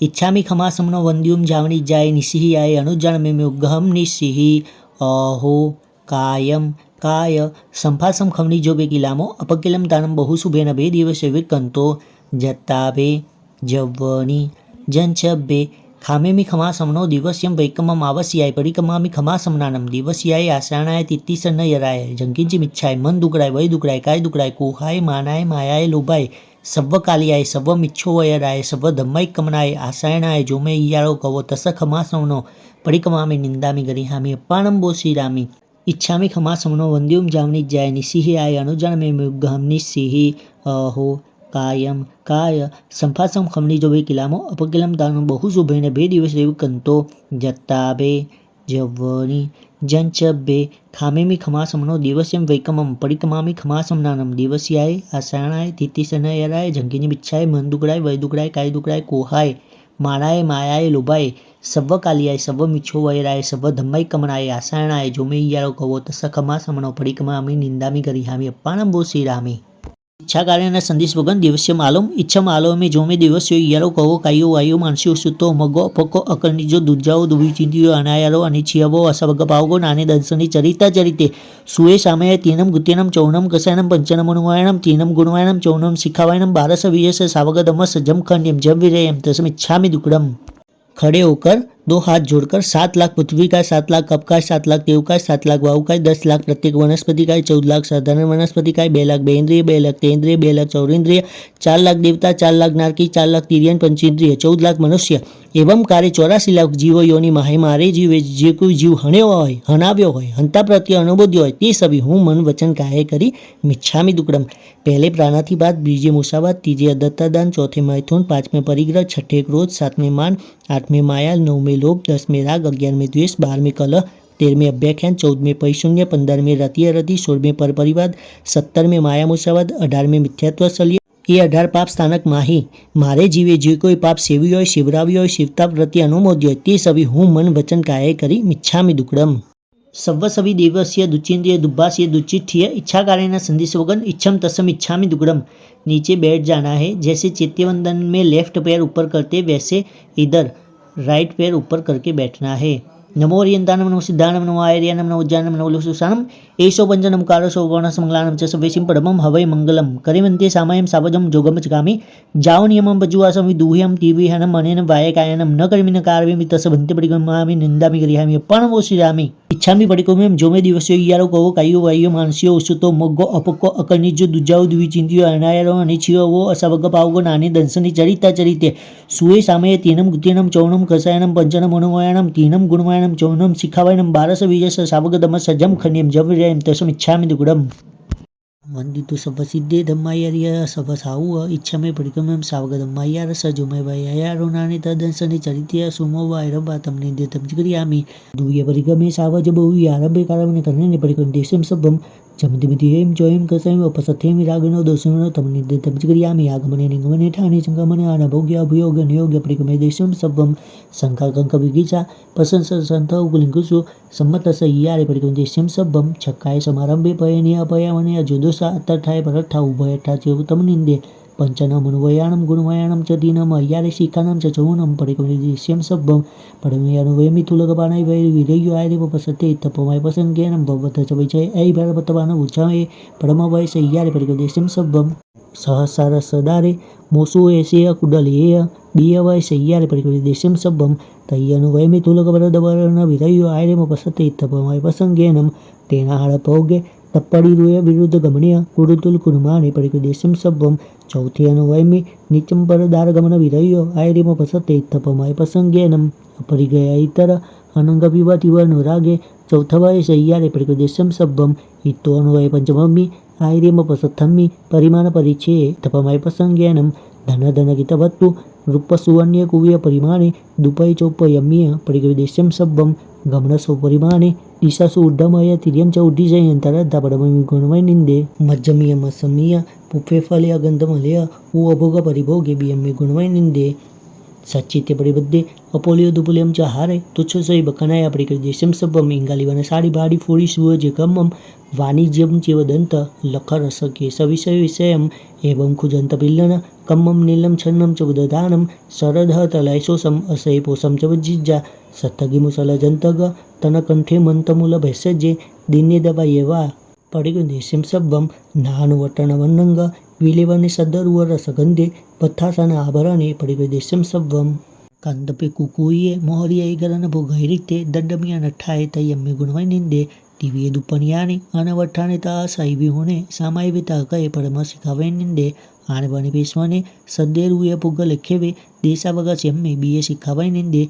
इच्छामि खमासमनो वन्द्युम जावनी जाय निसिहि आय अनुजानमे मुग्गहम निसिहि अहो कायम काय संफासम खमनी जो बेकिलामो अपकिलम दानम बहुसुभेन बे दिवसे विकंतो जत्ताबे जव्वनी जंचबे खामेमि खमासमनो दिवस्यम वैकमम आवस्याय परिकमामि खमासमनानम दिवस्याय आसानाय तित्तिसन यराय जंकिंची मिच्छाय मन दुकडाय वय दुकडाय काय दुकडाय कोहाय मानाय मायाय लोभाय सव्व कालियाय सव्व मिच्छो वयराय सव्व धम्माय कमनाय आसायणाय जो मैं इयारो कवो तस खमासमनो परिकमामि निंदामि गरिहामि अप्पाणं बोसीरामि इच्छामि खमासमनो वन्द्युम जावनी जाय निसिहि आय अनुजान मे मुग्गहम निसिहि अहो कायम काय संफासम खमनी जो बे किलामो अपकिलम दानो बहु शुभेन बे दिवस कंतो जत्ताबे जव्वनी जंचबे खामेमि खमासमनो दिवस्यम वैकमम परिकमामि खमासमनानम दिवस्याय आसाणाय तिथिसनयराय जंकिनी बिच्छाय मन दुकडाय वय दुकडाय काय दुकडाय कोहाय मानाय मायाय लोभाय सव्व कालियाय सव्व मिच्छो वैराय सव्व धम्माय कमनाय आसायणाय जो मे इयारो कवो तस खमासमनो परिकमामि निंदामि गरिहामि अप्पाणं बोसीरामि। इच्छा कार्य संदेश वगन दिवस्य मालूम इच्छा मालो में जो में दिवस यारो कहो कायो वायो मानसी सुतो मगो पको अकर्णी जो दुजाओ दुबी चिंतियो अनायारो अनिच्छियावो असवग पावगो नाने दंसनी चरिता चरिते सुए सामय तीनम गुत्यनम चौनम कसायनम पंचनम अनुवायनम तीनम गुणवायनम चौनम शिखावायनम बारस वियस सावग दमस जम खंड्यम जम विरयम तसम इच्छामि दुकड़म। खड़े होकर दो हाथ जोड़कर 7 लाख पृथ्वी का 7 लाख कप का 7 लाख देव का 7 लाख वायु का 10 लाख प्रत्येक वनस्पति का 14 लाख साधारण वनस्पति का 2 लाख बेन्द्रिय 2 लाख तेन्द्रिय 2 लाख चौरेन्द्रिय 4 लाख देवता 4 लाख नारकी 4 लाख तिरियन पंचेन्द्रिय 14 लाख मनुष्य एवं कार्य 84 लाख जीव योनि माहे मारे जीवे जे कोई जीव हण्यो होय हनाव्यो होय हंता प्रत्ये अनुभूत्य होय ते सभी हूँ मन वचन काहे करी मिच्छामि दुक्कडम। पहले प्राणाथी बाद बीजे मूसावाद तीजे अदत्तादान चौथे मैथुन 5वें परिग्रह 6ठे क्रोध 7वें मान 8वें माया 9वें लोभ 10वें राग 11वें द्वेष 12वें कलह 13वें अभ्याख्यान 14वें पैशून्य 15वें रतिय रति 16वें परपरिवाद 17वें माया मूसावाद 18वें मिथ्यात्व शल्य ये 18 पाप स्थानक माही मारे जीवे जे कोई पाप सेवी होय शिवरावी होय शिवता प्रति अनुमोद्य होय ते सभी हूँ मन वचन काहे करी मिच्छामि दुक्कडम। सव्व सभी देवस्य दुचिंद्रिय दुब्बास्य दुचिठ्ठीय इच्छा कार्य संदेश वगन इच्छम तसम इच्छामि दुक्कडम। नीचे बैठ जाना है जैसे चैत्यवंदन में लेफ्ट पैर ऊपर करते वैसे इधर राइट पैर ऊपर करके बैठना है। नमो अर्यंताणम नमो सिद्धाणम नमो आयर्याणम नमो उज्जानम नमो लुसुसानम एषो पंचनम कारो सौवर्णसमंगलानम च सवेशिं परमं हवै मंगलम करिमन्ते सामयं सावजं जोगम चकामि जाओ नियमं बजुवासं विदुह्यं तीव्रिहनं मनेन वायकायनं न कर्मिण कार्वेमि तस्य भन्ते परिगमामि निंदामि गरिहामि अप्पाणमोषिरामि इच्छामि परिकोम्यं जो मे दिवस्यो इयारो कहो कायो वायो मानसियो उसुतो मग्गो अपक्को अकर्णिजो दुजाओ द्विचिंतियो अनायारो अनिच्छियो वो असवग पावगो नाने दंसनि चरिता चरिते सुए सामये तीनम गुत्यनम चौनम कसायनम पंचनम अनुवायनम तीनम गुणवायनम चौनम शिखावायनम बारस विजस सावग दमस जम खन्यम जम विरयम तसम इच्छामि दुक्कडम। वंदितु सव्व सिद्धे धम्मायर्य सव्व साहु इच्छामि परिक्रमं सावग धम्मायर्य सजुमय वयारो नाने तदंसनि चरित्य सुमो वायरबा तम निंदे तम जिगरियामि दुय परिक्रमे सावज बहु यारबे कारवने करने परिक्रम देशम सब्बम जमदिमितियं चोयं कसयं उपसथेमि रागिनो दोषिनो तम निंदे तम जिगरियामि आगमने निगमने ठाने संगमने अनभोग्य अभियोग नियोग परिक्रमे देशम सब्बम संकाकंक विगिचा पसंस संत उगलिंकुसु सम्मतस इयारे परिक्रम देशम सब्बम छक्काय समारंभे पयनि अपयवने अजुदोसा अत्तठाय परठा उभयठा च तम निंदे पंचनम अनुवयाणम गुणवयाणम च दीनम अय्यारे शिखानम च चौनम परिक्रमे देशम सब्बम परमे अनुवयमि तुलगबाणाय वै विरयो आयरे पसते तपमय पसंगेनम भवत च विचय ऐ भरवतवान उचाय परम वै सय्यारे परिक्रमे देशम सब्बम। सहसार सदारे मोसु एसेय कुडलेय बीयवय सय्यारे परिकृदेशं सब्बं तय्यनु वयमि तुलकवरदवरण विरयो आयरेम पसते इत्तपमय पसंगेनं तेनाहळ पौगे तप्पडिरुय विरुद्ध गमनीय कुरुतुल कुरुमाने परिकृदेशं सब्बं चौथेयनु वयमि नित्यं परदारगमन विरयो आयरेम पसते इत्तपमय पसंगेनं अपरिगय इतर अनंगविवतिवनुरागे चौथवय सय्यारे परिकृदेशं सब्बं इत्तो अनुवय पंचममि आयरेम पसत्थम्मि परिमाण परिच्छे तपमय पसंगेनं धन धनगितवत्तु रूपसुवन्य कुव्य परिमाणे दुपय चौपयम्य परिकृदेशं सब्बं गमनसो परिमाणे ईशासु उड्डमय तिर्यं च उड्डीजयन्तरद्धपडमि गुणमय निन्दे मज्जमीयमसमीय पुप्फेफलय गन्धमलय उ अभोग परिभोगे बियम्मे गुणमय निन्दे सच्चित्य परिबद्धे अपोलियो दुपुलियम च हारे तुच्छ सोई बकनाया परिकृदेशं सब्बं इंगालिवन साड़ी बाड़ी फोड़ी सुव जेकम्मं वाणिज्यं चेवदंत लखरस केशविषय विषयम् एवं खुजंत पिल्लन कम्मं नीलं छन्नं च उददानं शरदः तलयशोषम् असयपोषं च वज्जिज्जा सत्तगिमुसलजन्तग तनकण्ठे मन्तमूल भैषज्ये दिन्यदवयेवा परिकृदेशं सब्बं नानुवट्टनवन्नंग विलेवने सद्दरुवरसगन्धे पथ्थासन आभरणे परिकृदेशं सब्बं कंदपे कुकुये मोहरिये गरन भोगैरिते दड्डमिया नठाये तयम्मे गुणमय निन्दे दिव्ये दुपनियाने अनवट्ठाने तासाई होने सामाय विताकये परम सिखावे निन्दे आने बने पेशवने सद्देरुये पुग लेखेवे देशावगस्यम्मे बीए सिखावे निन्दे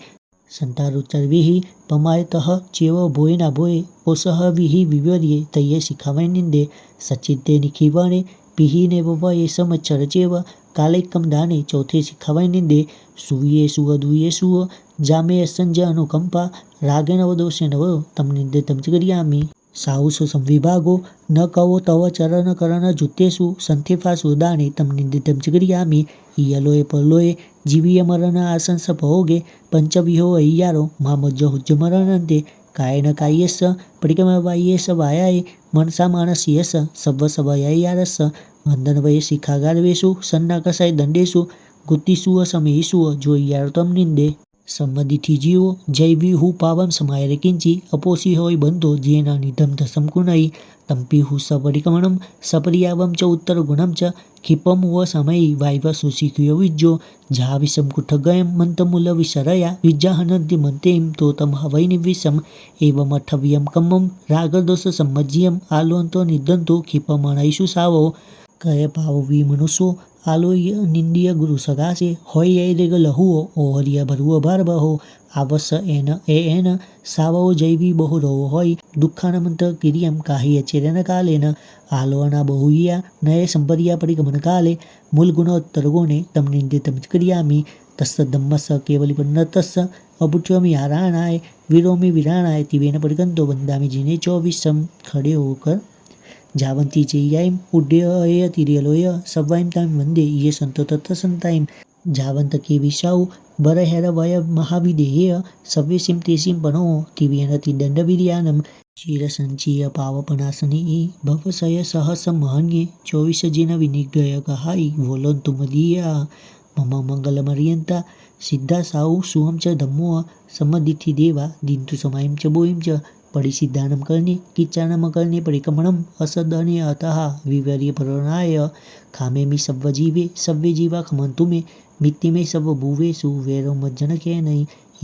संतारुचर्विहि पमायतः चेव भोये ना भोये ओसह विहि विवर्ये तये सिखावे निन्दे सचिते निखिवने पिहिने वये समच्चरचेव कालैकम दाने चौथे सिखावाय निन्दे सुये सुवधुये सुव जामे असंज अनुकंपा रागेण वदोषे नव तम निन्दे तम चिकरियामि साहुसु संविभागो न कवो तव चरण करण जुतेषु संथिफासु दाने तम निन्दे तम चिकरियामि इयलोए पलोए जीवीय मरण आसंस भोगे पंचविहो अय्यारो मामज्ज हुज्ज मरणन्ते कायेन कायेस परिकमवायेस वायाय मनसा मानसीयस सव्व सवयायारस वंदनवये शिखागारवेषु सन्नाकसाय दंडेषु गुत्तिषु समेषु जोय्यार्तम निन्दे सम्मदिथि जीवो जैविहु पावम समायरे किंचि अपोषि होय बंधो जेना निधम दसम कुणै तंपिहु सपरिकमणं सपरियावं च उत्तरगुणं च क्षिपं व समयी वायव सुशिखियो विज्जो झाविषं कुठगयं मंतमूल विशरया विज्जाहनन्ति मन्तें तोतं हवै निविषम् एवमठव्यं कम्मं रागदोष सम्मज्यं आलोन्तो निदन्तो क्षिपमणैषु सावो कय पाववी मनुष्यो आलोय निंदिय गुरु सगासे होय रेग लहुओ ओहरिया भरुओ भारबहो आवस एन सावो जैवी बहुरो होय दुःखानमंत किरियम काही अचेरन कालेन आलोना बहुया नये संपरिया परिगमन काले मूल गुणोत्तरगुणे तम निंदे तम क्रियामि तस्य धम्मस केवलिपन्नतस्य अपुठ्योमि आराणाय विरोमि विराणाय तिवेन परिगंतो वंदामि जिने 24 खड़े होकर जावंती चेय्यायम उड्डय तिरियलोय सव्वायम ताम वंदे ये संतो तत्थ संतायम जावंत के विशाऊ बरहेर वय महाविदेय सव्यसिम तेसिम पनो तिवेन तिदंड विरियानम क्षीरसंचीय पावपनासनी भवसय सहस महन्ये 24 जिन विनिग्रह कहाई वोलोन्तु मदीया मम मंगलमर्यंता सिद्धा साऊ सुहम च धम्मो समदिथि देवा दिन्तु समायम च बोयम च परिसिद्धानं कर्णे किच्चानं कर्णे परिकमणम् असदने अतः विवर्य परणाय खामेमि सव्वजीवे सव्वे जीवा खमन्तु मे मित्तिमे सव्वभुवेषु वैरो मज्जनकेनै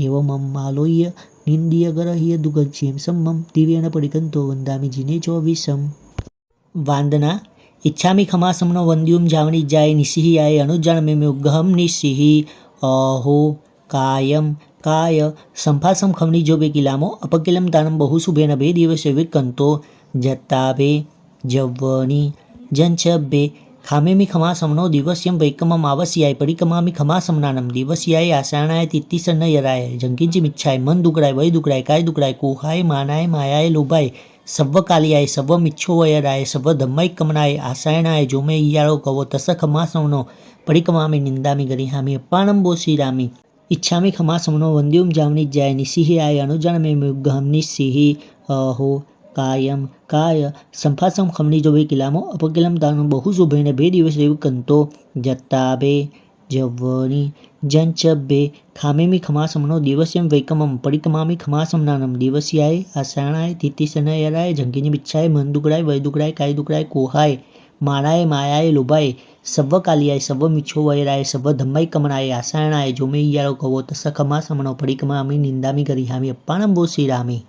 एवमम् आलोह्य निन्दीय गरह्य दुगच्छेम सम्मं दिव्येन परिकन्तो वन्दामि जिने 24 वान्दना इच्छामि खमासमनो वन्द्युं जावनिज्जाय निस्सिहाय अनुजानमे उग्गहं निस्सिः अहो कायं काय संफासम खमनी जो बेकिलामो अपकिलम दानम बहुसुभेन बे दिवसे विकंतो जत्ताबे जव्वनी जंचबे खामेमि खमासमनो दिवस्यं वैकमम आवस्याय परिकमामि खमासमनानम दिवस्याय आसानाय तित्तिसन यराय जंकिंचि मिच्छाय मन दुकड़ाय वय दुकड़ाय काय दुकड़ाय कोहाय मानाय मायाय लोभाय सव्व कालियाय सव्व मिच्छो वयराय सव्व धम्मै कमनाय आसायनाय जो मे इयारो कवो तस खमासमनो परिकमामि निंदामि गरिहामि अप्पानं बोशिरामि इच्छामि खमासमनो वन्द्युं जावनिज्जाय निस्सिहाय अनुजानमे मुग्गहं निस्सिः अहो कायं काय संफासम खमनी जो किलामो अपकिलम दानं बहुशुभेन बे दिवसे कंतो जत्ताबे जव्वनी जंचबे खामेमि खमासमनो दिवस्यं वैकमं परिकमामि खमासमनानं दिवस्याय आसानाय तित्तिसनयराय जंकिनी बिच्छाय मन दुकड़ाय वय दुकड़ाय काय दुकड़ाय कोहाय માણાએ માયાએ લોભાએ સર્વકાલિયાય સર્વમિચ્છો વૈરાય સર્વધમ્મૈ કમળાય આસાયણાય જોમેય્યારો કવો તસ ખમા સમણો પડિકમામી નિંદામી ગરિહામી અપ્પાણંબો શ્રીરામી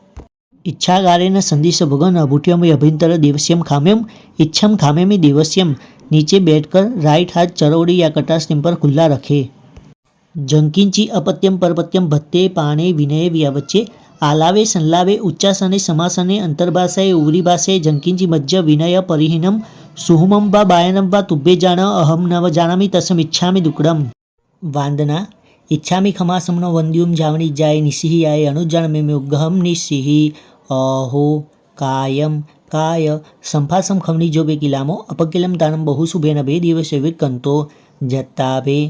इच्छागारेण संदिश भगन अभूट्यम अभ्यंतर देवस्यम खाम्यम इच्छम खाम्यमी देवस्यम नीचे बैठकर राइट हाथ चरौड़ी या कटास्निम पर खुला रखे। जंकिंची अपत्यम परपत्यम भत्ते पाणे विनय व्यावच्चे आलावे संलावे उच्चासने समासने अंतर्भाषाए उवरी भाषाए जंकिंची मज्ज विनय परिहीनम सुहुमम वा बायनम वा तुभ्ये जान अहम नव जानामि तसम इच्छामि दुक्कडम। वांदना इच्छामि खमासमनो वंद्युम जावणी जाय निसिहियाय अनुजानमे मुग्गहम निसिहि अहो कायम काय संफासम खमनी जो बेकिलामो अपकिलम दानम बहुशुभेन बे दिवसे विकंतो जत्ताबे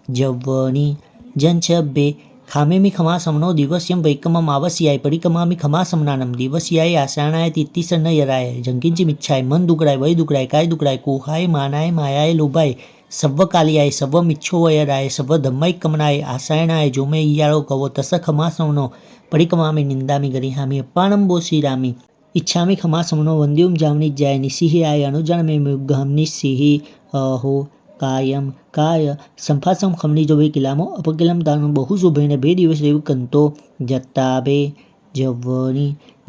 जव्वनी जंचबे खामेमी खमासमनो दिवस्यम वैकमम आवस्याय परिकमामी खमासमनानम दिवस्याय आसाणाय तित्तिसन्न यराय जंकिंची मिच्छाय मन दुकडाय वय दुकडाय काय दुकडाय कोहाय मानाय मायाय लोभाय सव्वकालियाय सव्वमिच्छो वयराय सव्वधम्मैः कमनाय आसायणाय जोमे इयाळो कवो तस खमासमनो पडिकमामि निंदामि गरिहामि अप्पाणंबो श्रीरामि इच्छामि खमासमनो वंद्युम जावनी जाय निसिहियाय अनुजानमे मुग्गहम निसिहि अहो कायम काय संफासम खमनी जो किलामो अपकिलम दानु बहुशुभेन बे दिवस कंतो जत्ताबे जव्वनी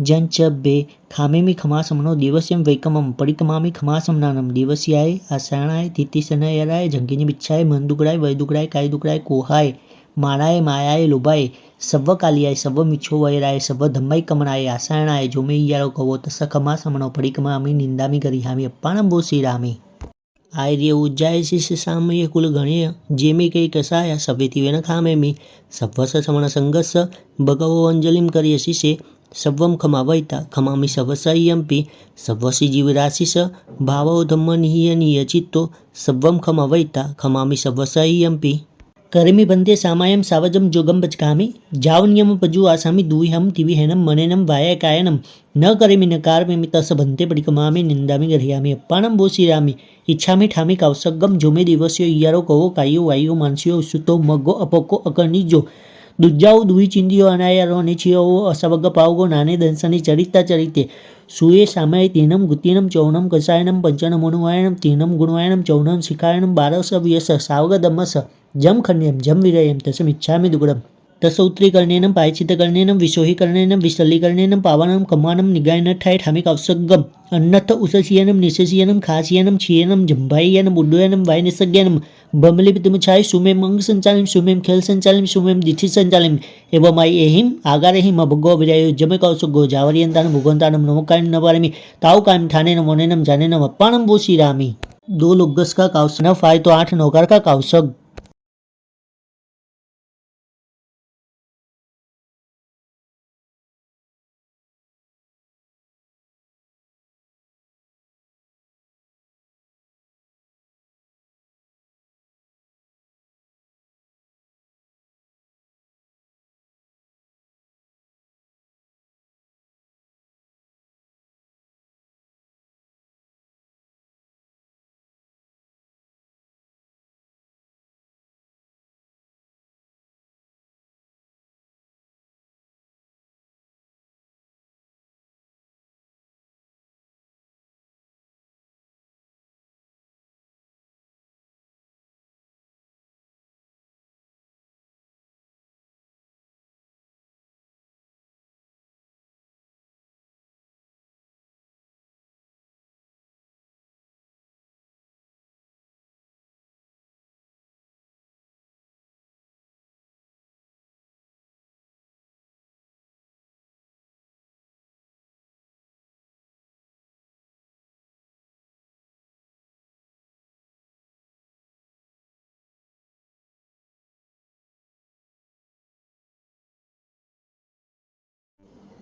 जंचबे खामेमी खमासमनो दिवस्यम वैकमम पडिकमामी खमासमनानम दिवस्याय आसाणाय तित्तिसनयराय जंकिनी बिच्छाय मन दुकडाय वय दुकडाय काय दुकडाय कोहाय माणाय मायाय लोभाय सव्वकालियाय सव्वमिच्छो वैराय सव्वधम्मैः कमनाय आसायणाय जोमे इयाळो कवो तस खमासमनो पडिकमामी निंदामि गरिहामि अप्पाणंबो श्रीरामि आर्य उज्जाय शिष्य सामय कुल गणेय जेमे कई कसाया सवेति वेन खामेमी सव्वस समण संगस भगवो अंजलिम करिय शिष्य सव्वम खमावैता खमामि सवसय्यम्पि सव्वसि जीवराशिष भावो धम्म निहीय चित्तो सव्वम खमावैता खमामि सवसय्यम्पि करिमि बंदे सामायम सावजम जोगम बचकामि जावन्यम पजु आसामि दूहम तिविहेनम मनेनम वाय कायनम न करिमि न कारमिमि तस बंते पडिकमामि निंदामि गरिहामि अप्पाणंबो श्रीरामि इच्छामि ठामि कावसगम जोमे दिवस्यो इयारो कवो कायो वायो मानस्यो सुतो मग्गो अपको अकर्णिजो दुज्जाओ दुई चिंदियो अनायारो अनिचियो असवग पावगो नाने दंसनि चरिता चरिते सुये सामय तेनम गुतीनम चौनम कसायनम पंचनमोनुवायनम तीनम गुणवायनम चौनम शिखायनम बारस व्यस सावग दमस जम खण्यम जम विरयम तसमिच्छामि दुगुडम तस उत्तरीकर्णेन पायचितकर्णेन विशोहीकर्णेन विसल्लीकर्णेन पावनं कमानं निगायन ठाय ठामिक अवसगम अन्नथ उससियनम निशसियनम खासियनम छियनम जंभायनम उड्डयनम वायनिसज्ञनम बमलिपितमुछाय सुमेम अंग संचालिम सुमेम खेल संचालिम सुमेम दिथि संचालिम एवं माई एहिम आगारेहिम भगो विरायो जमे कौसुगो जावरियंतान भुगंतानम नमकायम नवारिमि ताव कायम ठानेन मोनेनम जानेनम अप्पाणंबो श्रीरामि 2 लोगस का काउस न फाय तो 8 नौकार का काउसग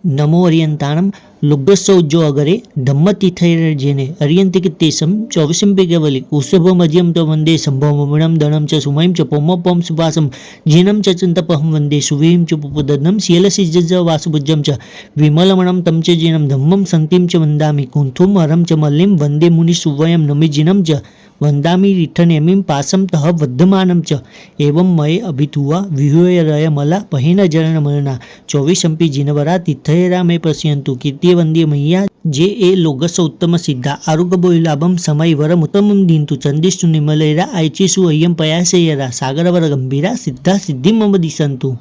नमो अरियंताणम लुग्गसौज्जो अगरे धम्मतीर्थैर्जेने अरियंतिकित्तेशं चौविशंपिकेवलि उषभ मध्यम च वंदे संभवमणं दणं च सुमयं च पोमपं सुवासं जीनं च चन्तपहं वंदे सुवीं च पुपदनं शीलसिज्ज वासुभुजं च विमलमणं तं च जीनं धम्मं सन्तिं च वन्दामि कुंथुं हरं च मल्लिं वंदे मुनिसुवयं नमिजिनं च वंदामि रिठनेमिं पासं तः वर्धमानं च एवं मये अभितुवा विहूयरयमला पहेन जरणमलना चौविशंपि जिनवरा तीर्थैरा मे पश्यन्तु कीर्ति वंदे मय्या जे ए लोगस उत्तम सिद्धा आरुगबो लाभम समय वरम उत्तमम दीन्तु चंदिष्टु निमलेरा आयचेसु अय्यम पयासेयरा सागरवर गंभीरा सिद्धा सिद्धिं मम दिशन्तु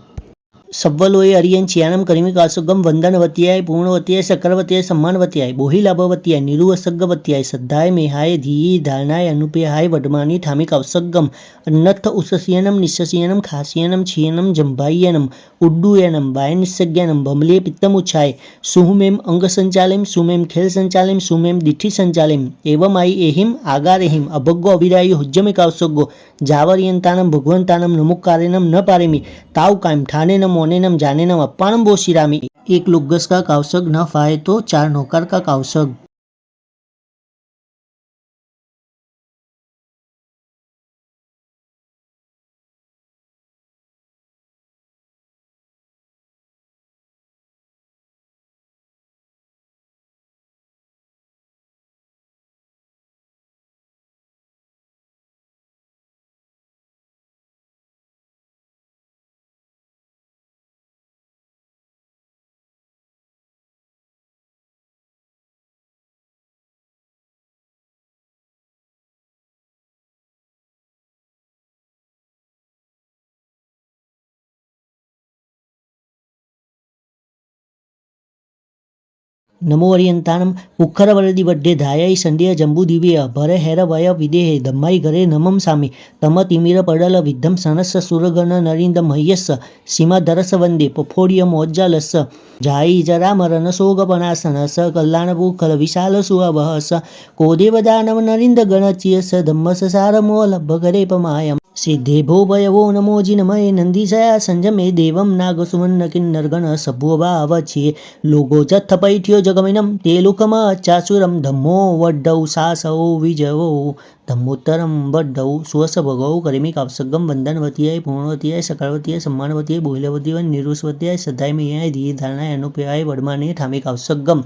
सव्वलोय अरियन चियानम करीमी कासुगम वंदनवत्याय पूर्णवत्याय सकरवत्याय सम्मानवत्याय बोहिलाभवत्याय निरुवसग्गवत्याय श्रद्धाय मेहाय धीये धारणाय अनुपेहाय वडमानी ठामी कावसग्गम अन्नथ उससियनम निस्ससियनम खासियनम छियनम जंभायनम उड्डुयनम वायनिस्सज्ञानम बमले पित्तमुच्छाय सुहुमेम अंग संचालिम सुमेम खेल संचालिम सुमेम दिठि संचालिम एवं आई एहिम आगारेहिम अभग्गो अविराय हुज्जमे कावसग्गो जावरियंतानम भगवंतानम नमुक्कारेनम न पारेमी ताव कायम ठानेनम मोनेनम जानेनम अप्पानम बोशिरामी। एक लुग्गस का कावसग न फाए तो 4 नौकर का कावसग। नमो अरियंतानम उखरवरदी वड्डे धायाई संध्या जंबू दिव्य भरे हेर वय विदेहे धम्माई घरे नमम सामी तम तिमिर पडल विद्धम सनस सुरगण नरिंद मह्यस सीमा धरस वंदे पफोड़िय मोज्जालस जाई जरा मरण सोगपनासनस कल्याण भूखल विशाल सुअवहस कोदेव दानव नरिंद गणचियस धम्मस सारमोल भगरे पमायम सिद्धेभो भयवो नमो जिनमये नंदीसया संजमे देवम नागसुमन्न किन्नरगण सभुभावच्छे लोगो जत्थपैठ्यो जगमिनं ते लोकम चासुरम धम्मो वड्डौ सासौ विजवो धम्मोत्तरम वड्डौ सुवस भगौ करिमी कावसगम वंदनवतीय पूर्णवतीय सकलवतीय सम्मानवतीय बोहिलवतीय निरुस्वतीय श्रद्धायमयाय धीये धारणाय अनुपेयाय वडमाने ठामे कावसगम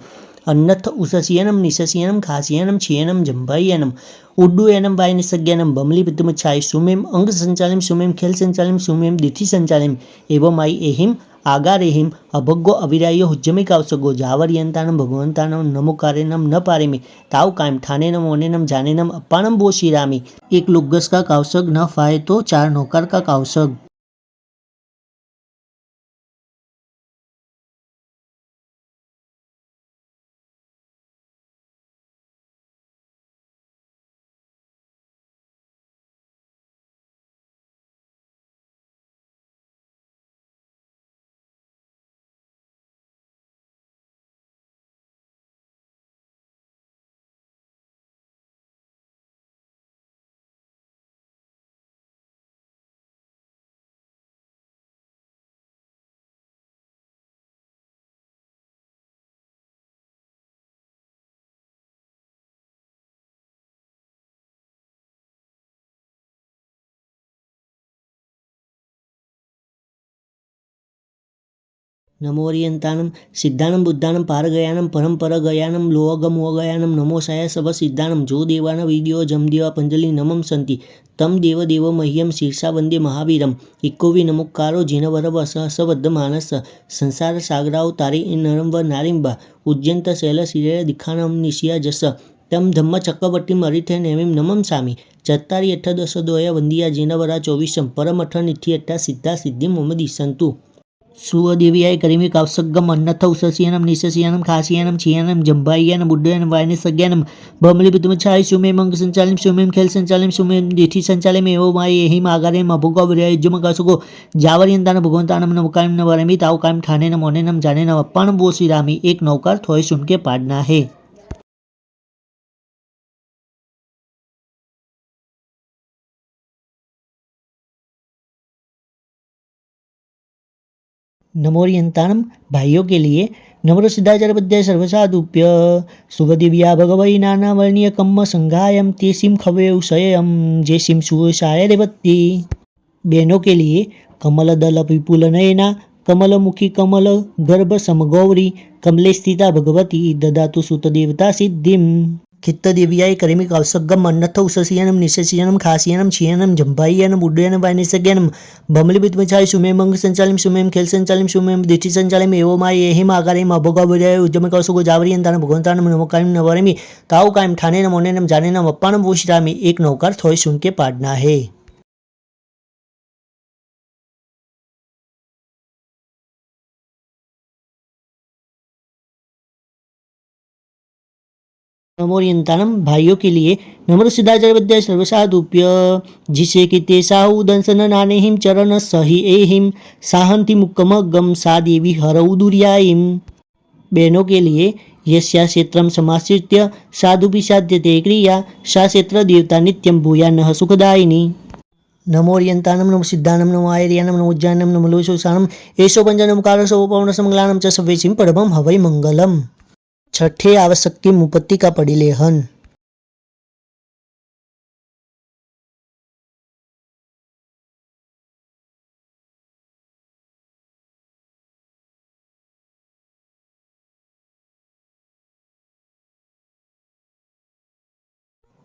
अन्नथ उससियनम निससियनम खासियनम छियनम जंभायनम उड्डुयनम वायनिसज्ञानम बमली पित्तमुच्छाय सुमेम अंग संचालिम सुमेम खेल संचालिम सुमेम दिठि संचालिम एवं आई एहिम आगारेहिम अभग्गो अविरायो हुज्जमे कावसगो जावरियंतानम भगवंतानम नमुकारेनम न पारेमी ताव कायम ठानेनम मोनेनम जानेनम अप्पानम बोशिरामी। एक लुग्गस का कावसग न फाए तो 4 नौकर का कावसग। नमोरियंतानम सिद्धानम बुद्धानम पारगयानम परमपरगयानम लोअगमोगयानम नमो साय सब सिद्धानम जो देवान विद्यो जमदेवा पंजलि नमम संति तम देव देव मह्यम शीर्षा वंदे महावीरम इक्कोवी नमुक्कारो जिनवरव सहसवद्ध मानस संसार सागराव तारे नरम व नारिंबा उज्जयंत शैल शिरेय दिखानम निशिया जस तम धम्म चक्रवर्ती अरिथे नेमिम नमम सामी चत्तारी अठ दस दोया वंदिया जिनवरा 24 परम अठ निथि अट्ठा सिद्धा सिद्धि मोहम्मद संतु सुदेवियाय करीमी कावसगम अन्नथ उससियनम निससियनम खासियनम छियनम जंभायनम उड्डयनम वायनिसज्ञानम बमली पित्तमुच्छाय सुमेम अंग संचालिम सुमेम खेल संचालिम सुमेम दिठि संचालिम एवं माय एहिम आगारेम अभुगो विरायुज्जम कासुगो जावरियंतान भगवंतानम नमकायम न वरमी ताव कायम ठानेनम मोनेनम जानेनम अप्पानम बोशिरामी। एक नौकर थोय सुन के पाड़ना है। नमोरियंतानम भाइयों के लिए नम्र सिद्धाचार्य सर्वसाधुभ्य शुभदिव्या भगवई नाना वर्णीय कम्म संघायम तेसिम खवे उषयम जयसिम सुशाय रेवती। बहनों के लिए कमल दल विपुल नयना कमल मुखी कमल गर्भ समगौरी कमले स्थिता भगवती ददातु सुत देवता सिद्धिम। खित्तदेव्याय करेमि कौसगम अन्नथ उससियनम निशसियनम खासियनम छियनम जंभाइयनम उड्डयनम वानिसज्ञनम बमलिबितमचाय सुमेमंग संचालिम सुमेम खेल संचालिम सुमेम दिठि संचालिम एवमाय एहिम आगारिम अभोगावजय उज्जम कौसुगो जावरियंतान भगवंतान नमोकारिम नवरमि ताऊ कायम ठानेनम ओनेनम जानेनम अप्पानम वोशिरामि एक नौकार थोय सुन के पाडना है। नमोरियंतानम भाइयों के लिए नम्र सिद्धाचार्य विद्या सर्वसाधुप्य जिसे कि तेसाहु दंसन नानेहिम चरण सही एहिम साहंति मुक्कम गम सा देवी हरऊ दुर्यायिम। बहनों के लिए यस्या क्षेत्रम समाश्रित्य साधु साध्यते क्रिया सा क्षेत्र देवता नित्यम भूया नः सुखदायिनी। नमोरियंतानम नमो सिद्धानम नमो आयर्यानम नमो उज्जानम नमो लोचोसानम एषो पंचनम कारसो पौर्णसमंगलानम च सवेसिम परमं हवै मंगलम। छठे आवश्यक की मुपत्ति का परिलेहन।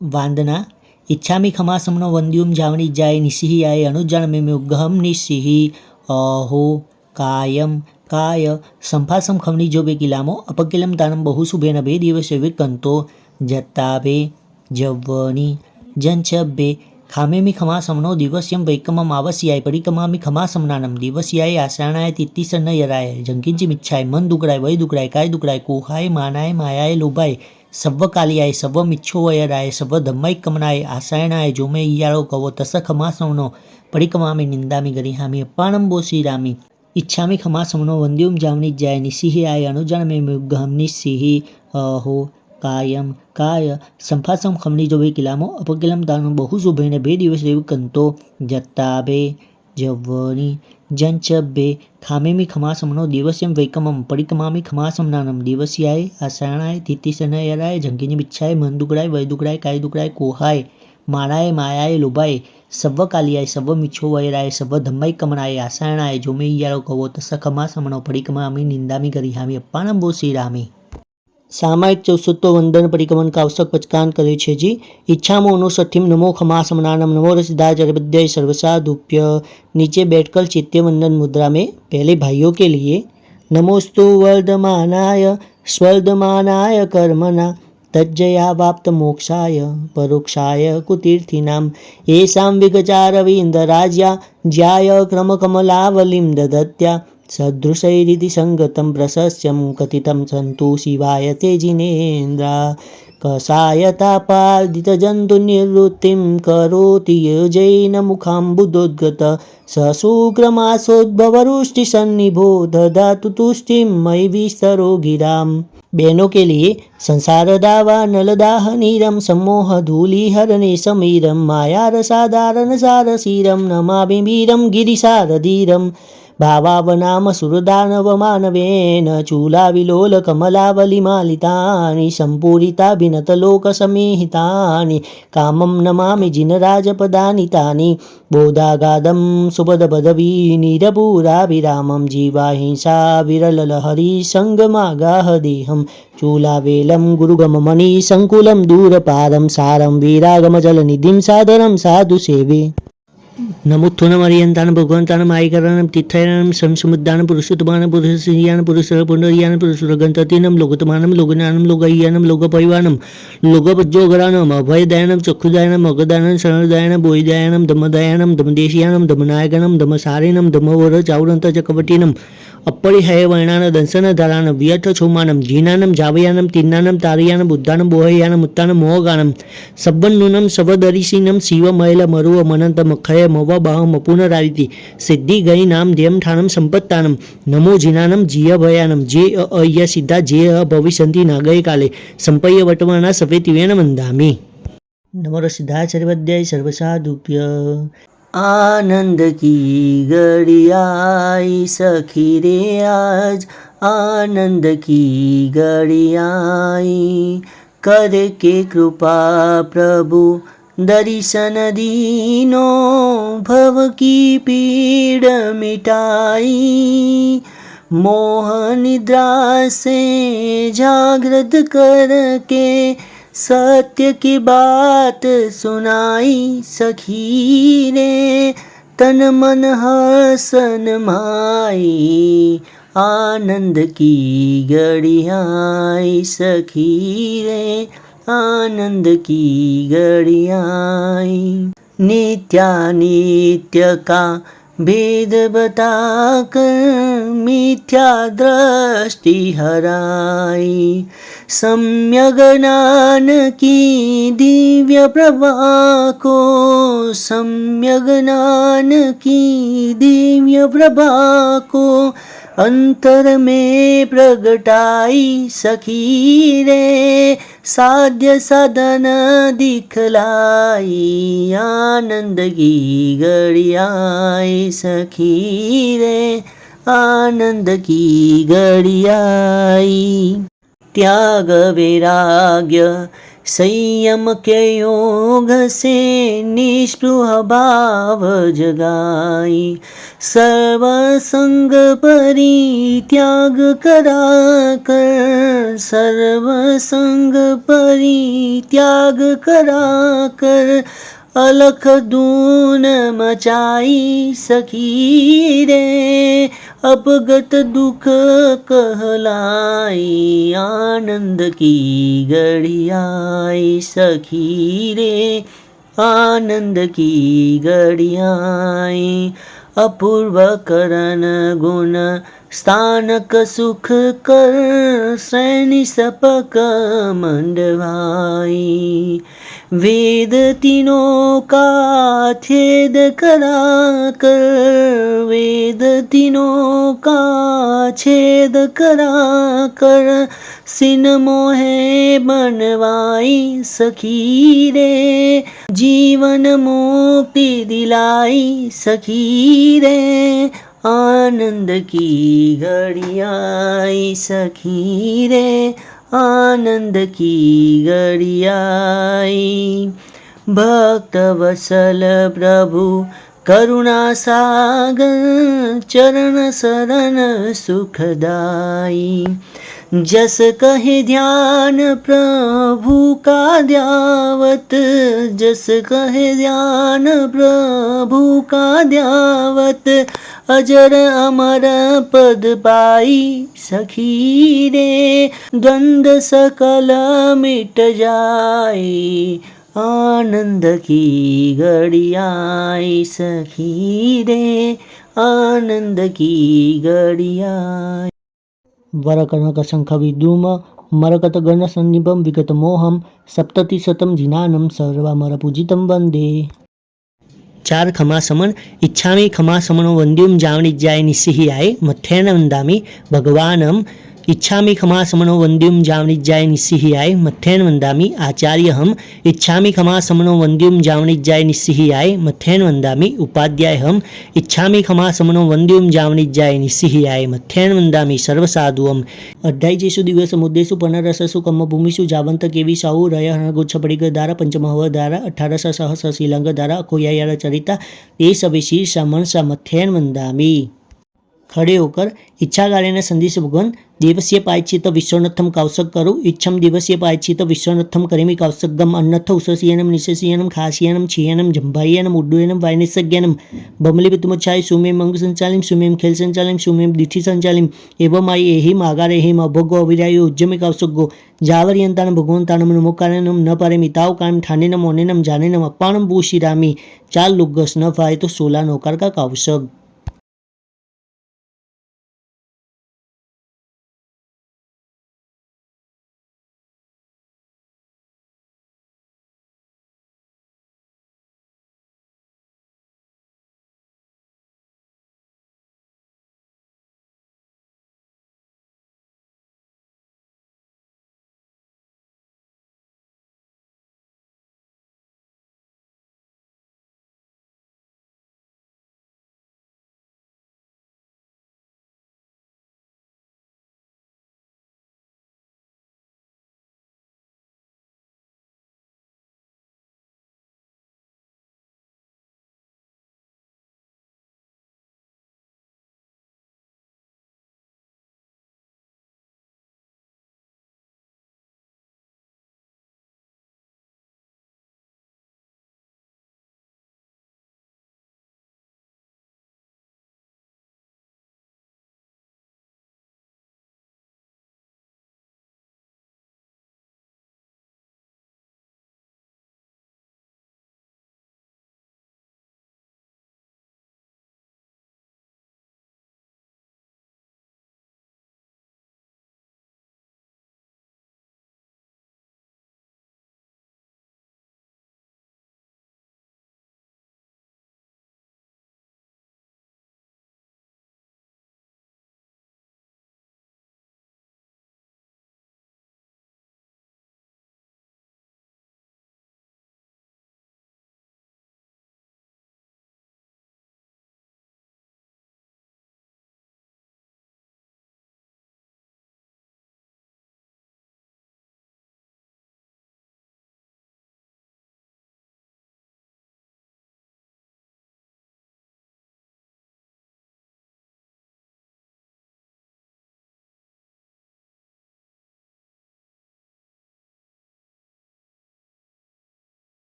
वांदना इच्छामि खमा समनो वंद्युम जावनी जाय निसिहि आय अनुजान में उग्गहम निसिहि अहो कायम काय संफासम खमनी जो बे किलामो अपकिलम दानम बहु सुबेन बे दिवसे विकंतो जत्ताबे जव्वनी जंचबे खामे मी खमा समनो दिवस्यम वैकमम आवस्याय परिकमामी खमा समनानम दिवस्याय आसानाय तित्तिसन यराय जंकिंची मिच्छाय मन दुकडाय वय दुकडाय काय दुकडाय कोहाय मानाय मायाय लोभाय सव्व कालियाय सव्व मिच्छो वयराय सव्व धम्माय कमनाय आसायनाय जो मैं इयारो कवो तस खमा समनो परिकमामी निंदामी गरिहामी अप्पानम बोसीरामी इच्छामि खमा समनो वंद्युम जावनी जाय निसिहि आय अनुजान में मुग्गहम निसिहि अहो कायम काय संफासम खमनी जो बे किलामो अपकिलम दानम बहु सुबेने बे दिवस देव कंतो जत्ताबे जव्वनी जंचबे खामेमी खमा समनो दिवस्यम वैकमम परिकमामी खमा समनानम दिवस्याय आसाणाय तित्तिसनयराय झंकिनी बिच्छाय मन दुकडाय वय दुकडाय काय दुकडाय कोहाय मानाय मायाय लोभाय सव्व कालियाय सव्व मिच्छो वैराय सव्व धम्माय कमनाय आसायणाय जो मैं इयारो कवो तस खमा समनो परिकमामी निंदामी गरिहामी अप्पानम बोसीरामी। सामायिक 64 वंदन परिक्रमण का आवश्यक पचकान करे छे जी। इच्छामो 59 नमो खमा समनानम नमो रसिदाचार्य विद्या सर्वसाधुप्य। नीचे बैठकर चित्य वंदन मुद्रा में पहले भाइयों के लिए नमोस्तु वर्धमानाय स्वर्धमानाय कर्मणा तज्जया वाप्त मोक्षाय परोक्षाय कुतीर्थिनां येषां विगचारविन्दराज्या ज्याय क्रमकमलावलिं ददत्या सदृशैरिति संगतं प्रशस्यं कथितं सन्तु शिवाय ते जिनेन्द्रा कषायतापादितजन्तुनिवृत्तिं करोति यजैन मुखाम्बुदोद्गत सशुक्रमासोद्भवरुष्टिसन्निभो ददातु तुष्टिं मयि विस्तरो गिराम्। बहनों के लिए संसारदावा नलदाहनीरम सम्मोह धूलिहरणे समीरम मायारसाधारण सारसीरम नमामि वीरम गिरिसारधीरम भावावनाम सुरदानवमानवेन चूलाविलोलकमलावलिमालितानि सम्पूरिताभिनतलोकसमीहितानि कामं नमामि जिनराजपदानि तानि बोधागादं सुपदपदवीनिरपुराभिरामं जीवाहिंसा विरललहरिसङ्गमागाहदेहं चूलावेलं गुरुगममणिसङ्कुलं दूरपारं सारं वीरागमजलनिधिं सादरं साधु सेवे। नमोत्थोनम अरियंतान भगवंतान आयकरणम तीर्थयानम संसमुद्दान पुरुषोत्तमानम पुरुषयान पुरुषर पुंडरियान पुरुषरगंततीनम लोकतमानम लोकज्ञानम लोकय्यानम लोकपरिवानम लोकपज्जोगरानम अभयदयानम चक्षुदयानम अगदानम शरणदयानम बोहिदयानम धम्मदयानम धम्मदेशियानम धम्मनायकनम धम्मसारिणम धम्मवर चावरंत चक्रवर्तीनम अपरिहय वर्णान दंसन धरान व्यर्थ छोमानम जीनानम जावयानम तिन्नानम तारियानम बुद्धानम बोहयानम उत्तानम मोहगानम सब्बन्नुनम सवदरिशीनम शिवमैल मरुव मनंत मखय मव बाहम पुनरारिति सिद्धि गई नाम ध्यम ठानम संपत्तानम नमो जिनानम जिय भयानम जे अय सिद्धा जे भविष्यन्ति नागय काले संपय्य वर्तमाना सवेतिवेन वंदामि। नमो सिद्धाचार्य विद्याय सर्वसाधुभ्य। आनंद की घड़ी आई सखी रे आज आनंद की घड़ी आई करके कृपा प्रभु दर्शन दीनो भव की पीड़ मिटाई मोह निद्रा से जागृत करके सत्य की बात सुनाई सखी रे, तन मन हसन माई, आनंद की घड़ी आई सखी रे, आनंद की घड़ी आई। नित्यानित्य का भेद बताकर मिथ्या दृष्टि हराई, सम्यक ज्ञान की दिव्य प्रभा को, सम्यक ज्ञान की दिव्य प्रभा को अंतर में प्रगटाई सखी रे, साध्य साधन दिखलाई, आनंद की घड़ी आई सखी रे, आनंद की घड़ी आई। त्याग वैराग्य संयम के योग से निष्पृह भाव जगाई, सर्व संग परित्याग करा कर, सर्व संग परित्याग करा कर, अलख धून मचाई सखी रे, अपगत दुख कहलाई, आनंद की घड़ी आई सखी रे, आनंद की घड़ी आई। अपूर्व करण गुण स्थानक सुख कर, श्रेणी सपक मंडवाई, वेद तीनों का छेद करा कर, वेद तीनों का छेद करा कर, सिन मोहे बनवाई सखी रे, जीवन मुक्ति दिलाई सखी रे, आनंद की घड़ी आई सखी रे, आनंद की घड़ी आई। भक्त वत्सल प्रभु करुणा सागर, चरण शरण सुखदाई, जस कहे ध्यान प्रभु का ध्यावत, जस कहे ध्यान प्रभु का ध्यावत, अजर अमर पद पाई सखी रे, द्वंद सकल मिट जाई, आनंद की घड़ी आई सखी रे, आनंद की घड़ी आई। वरकनकशङ्खविद्रुम मरकतगणसन्निभं विगतमोहं, सप्ततिशतं जिनानं सर्वमरपूजितं वन्दे। चार खमासमन इच्छामि खमासमनो वन्द्युं जावनिज्याय निस्सिहियाय, मथ्येन वन्दामि भगवानम् इच्छामि खमासमनो वन्द्युं जावनिज्याय निस्सिहियाय, मथ्येन वन्दामि आचार्यहम् इच्छामि खमासमनो वन्द्युं जावनिज्याय निस्सिहियाय, मथ्येन वन्दामि उपाध्यायहम् इच्छामि खमासमनो वन्द्युं जावनिज्याय निस्सिहियाय, मथ्येन वन्दामि सर्वसाधुवम्। 28 દિવસ મુદ્દેશુ પનરસસુ કમ્મભૂમિષુ જાવંત કેવી સાહુ રય હણગોચ્છપડિગધારા પંચમહવધારા 18 શ્રીલંગધારા અખોયાયાર चरिता ये सभी शीर्ष मनसा मथ्येन वंदामि। खड़े होकर इच्छा गायन संदेश भगवान देवस्य पायचित विश्वनथम कावसक करो, इच्छम देवस्य पायचित विश्वनथम करिमि कावसकगम, अन्नथ उषसीयनम निशसीयनम खासीयनम छियनम जंभायनम उड्डयनम वायनिसज्ञनम, बमले पितुमच्छाय सुमेम अंग संचालिम, सुमेम खेल संचालिम, सुमेम दिठी संचालिम, एवं आई एहिम आगार एहिम अभोगो अविरायो उज्जमे कावसकगो, जावरियंतान भगवंतानम नमोकारणम न पारे मिताव कायम ठानेनम ओनेनम जानेनम अप्पाणम भूशिरामी, 4 लुगस न फाय तो 16 नौकर का कावसक।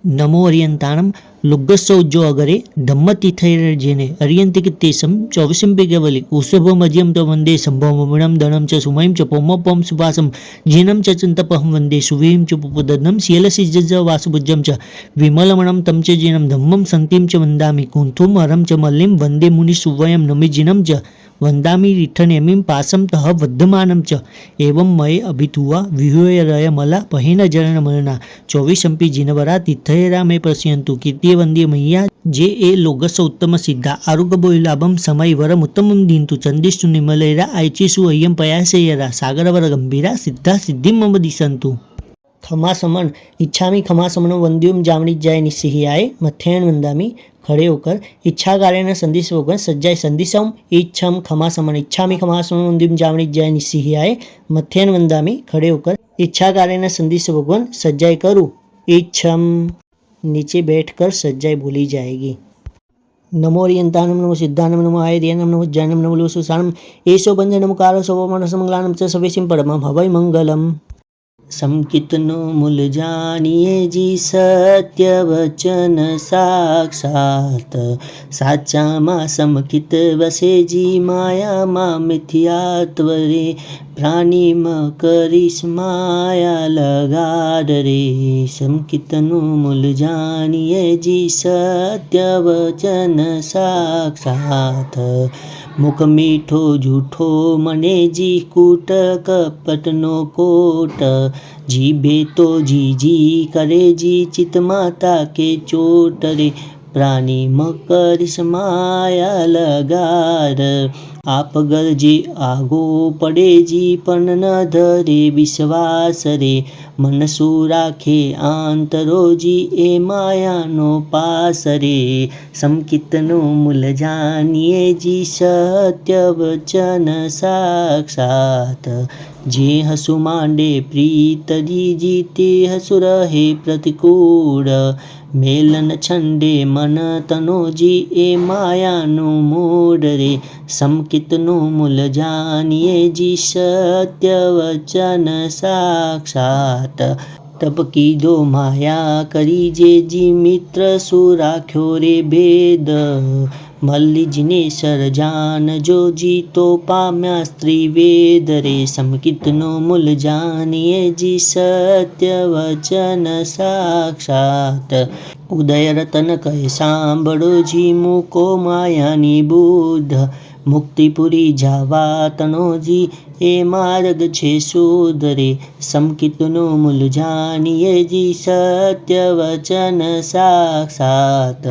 નમો અરિયંતાણમ લુગ્ગસૌજો અગરે ધમ્મતિથૈર્જેને અરિયંતિકિતેશમ ચોવીસમ પેગવલી ઉષભમજ્યમ ચ વંદે સંભવમણમ દણમ ચ સુમયમ ચ પોમપમ સુભાસમ જીનમ ચ ચંતપહમ વંદે સુવીમ ચ પુપદનમ શીલસિજ્જ વાસુભુજ્જમ ચ વિમલમણમ તમ ચ જીનમ ધમ્મમ સંતિમ ચ વંદામિ કુંથુમ હરમ ચ મલ્લિમ વંદે મુનિ સુવયમ નમિ જીનમ ચ વંદામિ રિઠ્ઠનેમિમ પાસમ તહ વર્ધમાનમ ચ એવમ મય અભિતુવા વિહુયરય મલા પહિન જનમલના ચોવીસંપી જીનવરા તિથયરા મે પશ્યંતુ કીર્તિય વંદે મૈયા જે એ લોગસ ઉત્તમ સિદ્ધા આરુગબોલાભમ સમય વરમ ઉત્તમમ દીંતુ ચંદિષ્ટુ નિમલૈરા આયચીસુ અય્યમ પયાસેયરા સાગરવર ગંભીરા સિદ્ધા સિદ્ધિમ મમ દિશંતુ ખમાસમન ઈચ્છામી ખમાસમનો વંદ્યુમ જામણી જાય નિસિહિયાય મથ્યેણ વંદામી ખડે હોકર ઈચ્છા કાર્યના સંદેશ વગર સજ્જાય સંદિશમ ઈચ્છમ ખમાસમન ઈચ્છામી ખમાસમનો વંદ્યુમ જામણી જાય નિસિહિયાય મથ્યેણ વંદામી ખડે હોકર ઈચ્છા કાર્યના સંદેશ ભગવાન सज्जाई करूँ इच्छम नीचे बैठकर सज्जाई बोली जाएगी। नमो अरियंतानम नमो सिद्धानम नमो आयर्यानम नमो ज्ञानम नमो लोसुसानम एसो पंच नमो कारो सवमनसमंगलानम च सवेसिम परमं हवै मंगलम। संकितनो मूल जानिए जी सत्य वचन साक्षात साचा मा समकित वसे जी माया मा मिथ्यात्वरे प्राणी म करिस माया लगाड रे संकितनो मूल जानिए जी सत्य वचन साक्षात मुख मीठो झूठो मने जी कूट कपटनो कोट जीभे तो जी जी करे जी चित माता के चोट रे प्राणी मकरिस माया लगार आप गरजे आगो पड़े जी पण न धरे विश्वास रे मनसु राखे आंतरो जी ए माया नो पास रे संकितनो मूल जानिए जी सत्य वचन साक्षात जे हसु मांडे प्रीत जी ते हसु रहे प्रतिकूल मेलन छंडे मन तनो जी ए माया नो मोड रे संकितनो मूल जानिए जी सत्य वचन साक्षात तब कीधो माया करी जे जी मित्र सु राख्यो रे भेद मल्ली जिनेश्वर जान जो जी तो पाम्या स्त्रीवेद रे संकितनो मूल जानिए जी सत्य वचन साक्षात उदय रतन कहे सांभळो जी मूको मायानी बुध मुक्तिपुरी जावा तनो जी ए मार्ग छे सुधरे संकितनो मूल जानिए जी सत्य वचन साक्षात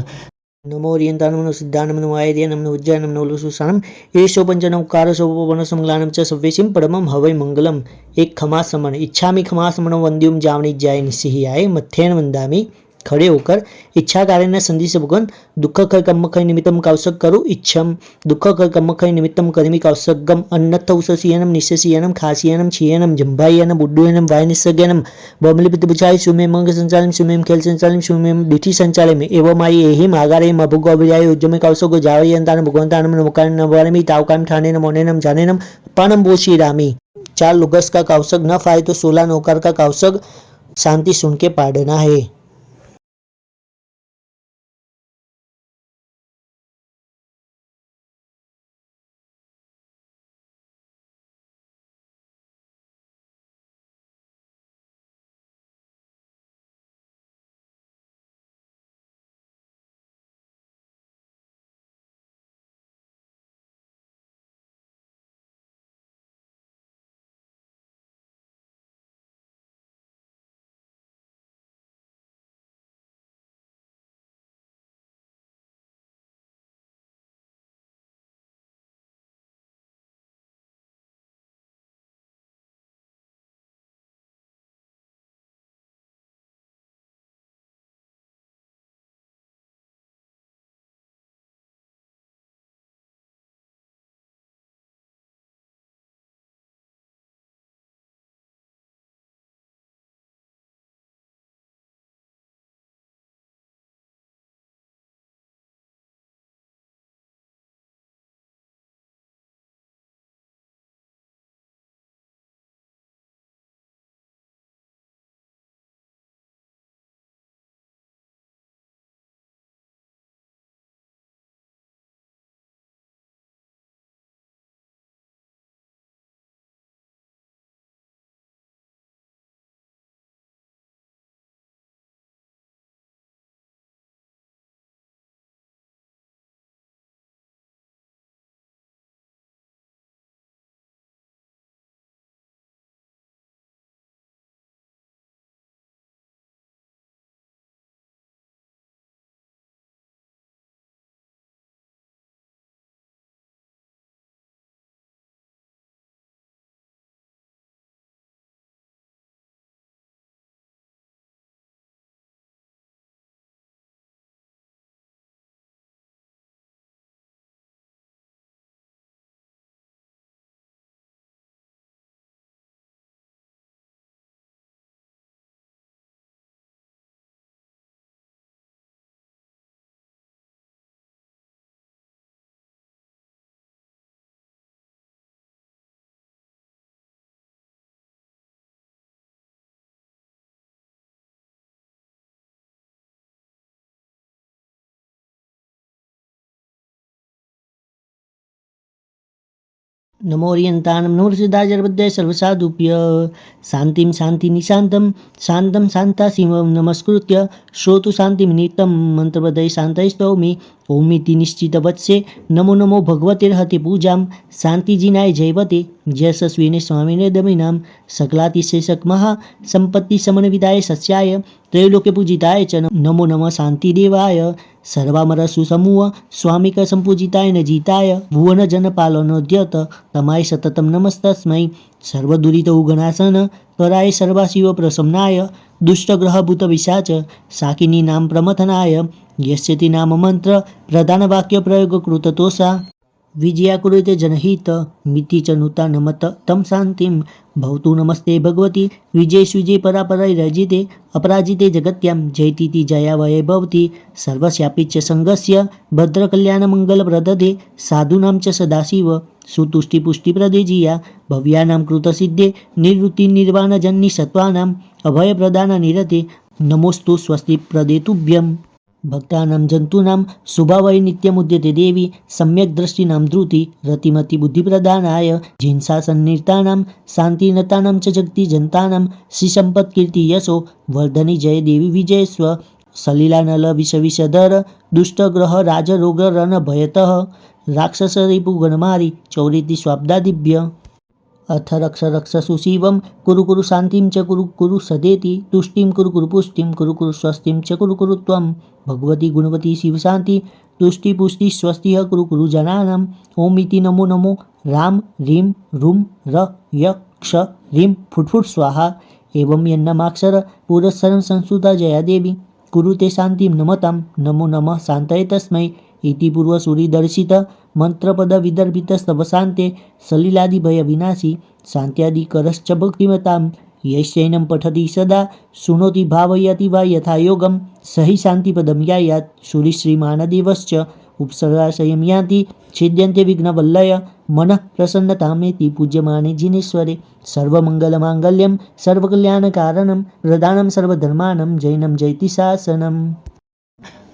नमो अरियंतानम नमो सिद्धानम नमो आयर्यानम नमो उज्जैनम नमो लोसुसानम एषो पंचनम कारो सवपवनसमंगलानम च सव्यसिम परमं हवै मंगलम। एक खमासमन इच्छामि खमासमनो वंद्युम जावणी जाय निसिहियाय मथ्येन वंदामि खड़े होकर इच्छा कार्य संधि से भगवान दुख खय कर्म खय निमित्तम कौशक करो इच्छम दुख खय कर्म खय निमित्तम कर्मी कौशकम अन्नथ उषसीयनम निशसीयनम खासियनम छियनम जंभायनम बुड्डुयनम वायनिसगयनम बमलिपित बुचाई सुमे मंग संचालम सुमेम खेल संचालम सुमेम दिठी संचालम एवं माई एहिम आगारेम अभुगो अभिजाय उज्जमे कौशको जावयंतान भगवंतानम नमकान नवारमी तावकाम ठानेनम मोनेनम जानेनम पानम बोशी रामी। 4 लुगस का कौशक न फाए तो 16 नौकर का कौशक शांति सुन के पाड़ना है। नमोऽर्यन्तानं नमोर्षिदाजर्बद्धाय सर्वसाधुभ्य शान्तिं शान्तिनिशान्तं शान्तं शान्ताशिवं नमस्कृत्य श्रोतु शान्तिनिमित्तं मन्त्रपदये शान्तैस्तौमि ओमिति निश्चितवत्से नमो नमो भगवतेर्हते पूजां शान्तिजिनाय जयवते यशस्विने स्वामिने दमिनां सकलातिशेषकमः सम्पत्तिसमन्विताय सस्याय त्रैलोक्यपूजिताय च नमो नमः शान्तिदेवाय सर्वामरसुसमूह स्वामिकसम्पूजिताय न जिताय भुवनजनपालनोद्यत तमाय सततं नमस्तस्मै सर्वदुरितौगणासन कराय सर्वाशिवप्रसन्नाय दुष्टग्रहभूतविशाच शाकिनीनां प्रमथनाय यस्य ते नाममन्त्र प्रधानवाक्यप्रयोगकृततोषा विजया कुरुते जनहित मिति च नुता नमत तं शान्तिं भवतु नमस्ते भगवती विजयसुजय परापरैरजिते अपराजिते जगत्यां जयतीति जया वये भवति सर्वस्यापि च सङ्गस्य भद्रकल्याणमङ्गलप्रददे साधूनां च सदाशिव सुतुष्टिपुष्टिप्रदे जिया भव्यानां कृतसिद्धे निवृत्तिनिर्वाणजन्निसत्त्वानाम् अभयप्रदाननिरते नमोऽस्तु स्वस्तिप्रदे तुभ्यम् भक्तानां जन्तूनां शुभावै नित्यमुद्यते देवी सम्यक् दृष्टिनां धृति रतिमतिबुद्धिप्रदानाय जिन्सासन्निर्तानां शान्तिनतानां च जगतिजन्तानां श्रीसम्पत्कीर्तियशो वर्धनि जय देवी विजयस्व सलिलानलविषविषधर दुष्टग्रहराजरोगरणभयतः राक्षसरिपुगणमारि चौरेति स्वाब्दादिभ्य अथ रक्ष रक्षसु शिवं कुरु कुरु शान्तिं च कुरु कुरु सदेति तुष्टिं कुरु कुरु पुष्टिं कुरु स्वस्तिं च कुरु त्वं भगवती गुणवती शिवशान्ति तुष्टिपुष्टि स्वस्तिः कुरु जनानाम् ओमिति नमो नमो रां ह्रीं रुं र य क्ष ह्रीं फुट् स्वाहा एवं यन्नमाक्षर पुरस्सरं संस्तुता जया देवी कुरुते शान्तिं नमतां नमो नमः शान्तये तस्मै इति पूर्वसूरिदर्शित मंत्रपदविदर्भितस्तव शान्ते सलिलादिभयविनाशी शान्त्यादिकरश्च भक्तिमतां यस्यैनं पठति सदा शृणोति भावयति वा यथा योगं स हि शान्तिपदं यायात् श्रीमानदेवश्च उपसर्गाशयं यान्ति छिद्यन्ते विघ्नवल्लय मनः प्रसन्नतामेति पूज्यमाने जिनेश्वरे सर्वमङ्गलमाङ्गल्यं सर्वकल्याणकारणं प्रदानं सर्वधर्मानं जैनं जयति शासनम्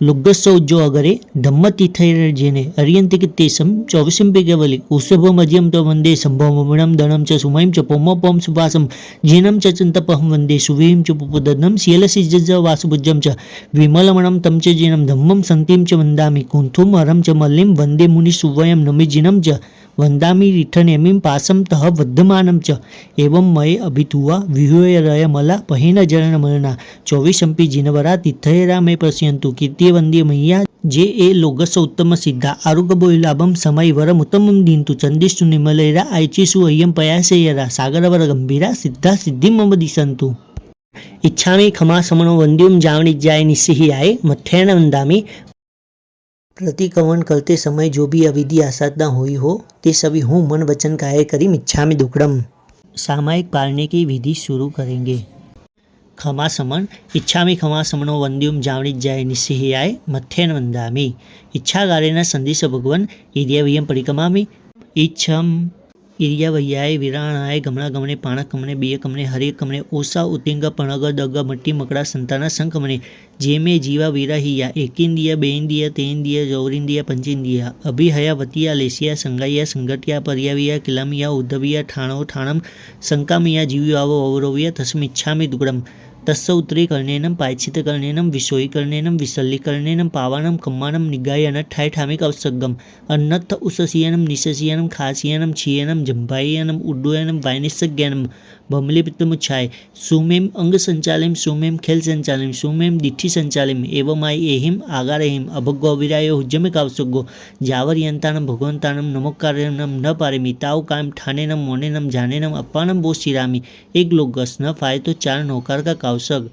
લુગ્ગસૌજો અગરે ધમ્મતીથૈર્જેને અર્યંતિક તેસમ ચોવીસમ પેગવલી ઉષભમજ્યમ ત વંદે સંભવમણમ દણમ ચ સુમયમ ચ પોમપોમ સુપાસમ જેનમ ચ ચંતપહમ વંદે સુવીમ ચ પુપદનમ શીલસિજ્જ વાસુભુજ્જમ ચ વિમલમણમ તમ ચ જેનમ ધમ્મમ સંતિમ ચ વંદામિ કુંથુમ હરમ ચ મલ્લિમ વંદે મુનિ સુવયમ નમિજિનમ ચ વંદામિ રીઠનેમિમ પાસમ તહ વદ્ધમાનમ ચ એવં મયે અભિતુવા વિહુયરયમલા પહિન જરણમલના ચોવીસંપી જીનવરા તિથયરા મે પશ્યંતુ કીર્તિ વંદે મૈયા જે એ લોગસ ઉત્તમ સિદ્ધા આરુગબોલાભમ સમય વરમ ઉત્તમમ દીંતુ ચંદિષ્ટુ નિમલૈરા આયચીસુ અય્યમ પયાસેયરા સાગરવર ગંભીરા સિદ્ધા સિદ્ધિ મમ દિશંતુ इच्छामि खमा समनो वंद्युम जावणिज्याय निस्सिहियाय मथ्येन वंदामि प्रतिकवन करते समय जो भी अविधि आसाधना हुई हो ते सभी हूँ मन वचन काया करी इच्छामि दुक्कड़म सामायिक पालने की विधि शुरू करेंगे। खमा समन इच्छामि खमा समनो वंद्युम जावणिज्याय निस्सिहियाय मथ्येन वंदामि इच्छागारेण संदेश भगवन इरियवियम परिकमामि इच्छम इरियवय्याय विराणाय गमना गमने पाणक कमने बिय कमने हरे कमने ओसा उतिंग पणग दग मट्टी मकड़ा संताना संकमने जेमे जीवा विरहिया एकिंदिया बेंदिया तेंदिया जौरिंदिया पंचिंदिया अभिहया वतिया लेसिया संगाइया संगटिया पर्याविया किलामिया उद्धविया ठाणो ठाणम संकामिया जीव्यावो अवरोविया तस्मिच्छामि दुग्गड़म तस्य उत्तरीकरणेनं पायच्छितकरणेनं विषोयीकरणेनं विसल्लीकरणेनं पावानं कम्मानं निगायन ठाय ठामिक अवसग्गम अन्नत्थ उससीयनं निशसीयनं खासीयनं क्षीयनं जम्भायनं उड्डयनं वायनिस्सज्ञानं बमलीपित्तमुच्छाय सुमेम अंग संचालिम सुमेम खेल संचालिम सुमेम दिठी संचालिम एवमाय एहिम आगारहिम अभग्गो अविरायो हुज्जमे कावसुग्गो जावर यंतानं भगवंतानं नमोकार्यनं न पारेमी ताव कायम ठानेनं मोनेनं जानेनं अप्पानं बो शिरामी एक लोगस न फाय तो चार नौकार का कावसग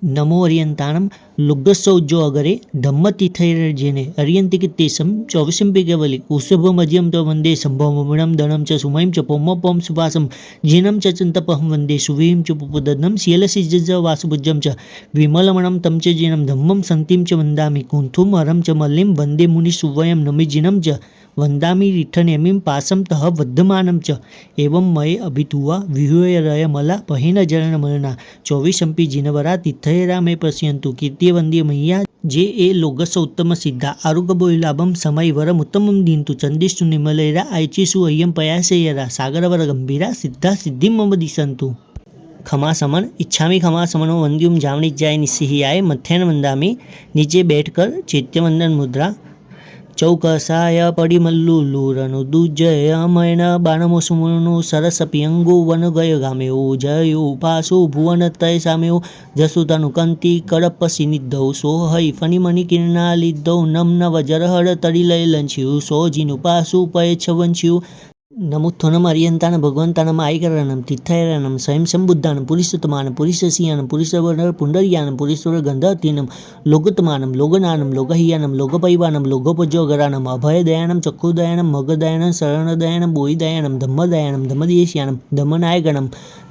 નમો અરિયંતાણમ લુગ્ગસૌજો અગરે ધમ્મતિથૈર્જેને અરિયંતિકિતેશમ ચોવીસંપી કેવલી ઉષભમજ્યમ ચ વંદે સંભવમણમ દણમ ચ સુમયમ ચ પોમ સુપાસમ જીનમ ચ ચંતપહમ વંદે સુવીમ ચ પુપદનમ શીલસિજ્જ વાસુભુજ્જમ ચ વિમલમણમ તમ ચ જીનમ ધમ્મમ સંતિમ ચ વંદામિ કુંથુમ હરમ ચ મલ્લિમ વંદે મુનિ સુવયમ નમિ જીનમ ચ વંદામિ રીઠનેમિમ પાસમ તહ વર્ધમાનમ ચ એવમ મય અભિતુવા વિહુયરય મલા પહિન જરણમલના ચોવીસંપી જીનવરા તિથયરા મે પશ્યંતુ કીર્તિ વંદ્ય મૈયા જે એ લોગસ ઉત્તમ સિદ્ધા આરુગબો લાભમ સમય વરમ ઉત્તમમ દીંતુ ચંદિષ્ટુ નિમલૈરા આયચીસુ અય્યમ પયાસેયરા સાગરવર ગંભીરા સિદ્ધા સિદ્ધિમ મમ દિશંતુ ખમાસમન ઈચ્છામી ખમાસમનો વંદ્યુમ જાવણી જાય નિસિહિયાય મથ્યાન વંદામી નીચે બેઠકર ચૈત્યવંદન મુદ્રા ચૌકસાય પડિમલ્લુલુરनु દુજ્જયમયન બાણમોસુમનું સરસપિયંગુ વનગય ગામ્યો જયો ઉપાસો ભુવનતય સામ્યો જસુતનુ કંતિ કડપસી નિદ્ધૌ સોહૈ ફનિમણિ કિરણાલિદ્ધૌ નમ નવ જરહળ તડિલય લંચ્યું સોજીનું પાસુ પયચ્છવંચ્યું નમુત્થનમ અરિયંતાન ભગવંતાનમ આઈકરણમ તિથૈરણમ સ્વયં સંબુદ્ધાનમ પુરીસતમાનમ પુરીસસિયાનમ પુરીસવર પુંડરીયાનમ પુરીશ્વર ગંધાતીનમ લોગતમાનમ લોગનાનમ લોગહિયાનમ લોગપૈવાનમ લોગોપજોગરાનમ અભયદયાનમ ચક્ષુદયાનમ મગદયાનમ શરણદયાનમ બોઈદયાનમ ધમ્મદયાનમ ધમ્મદેશિયાનમ ધમ્મનાયગણમ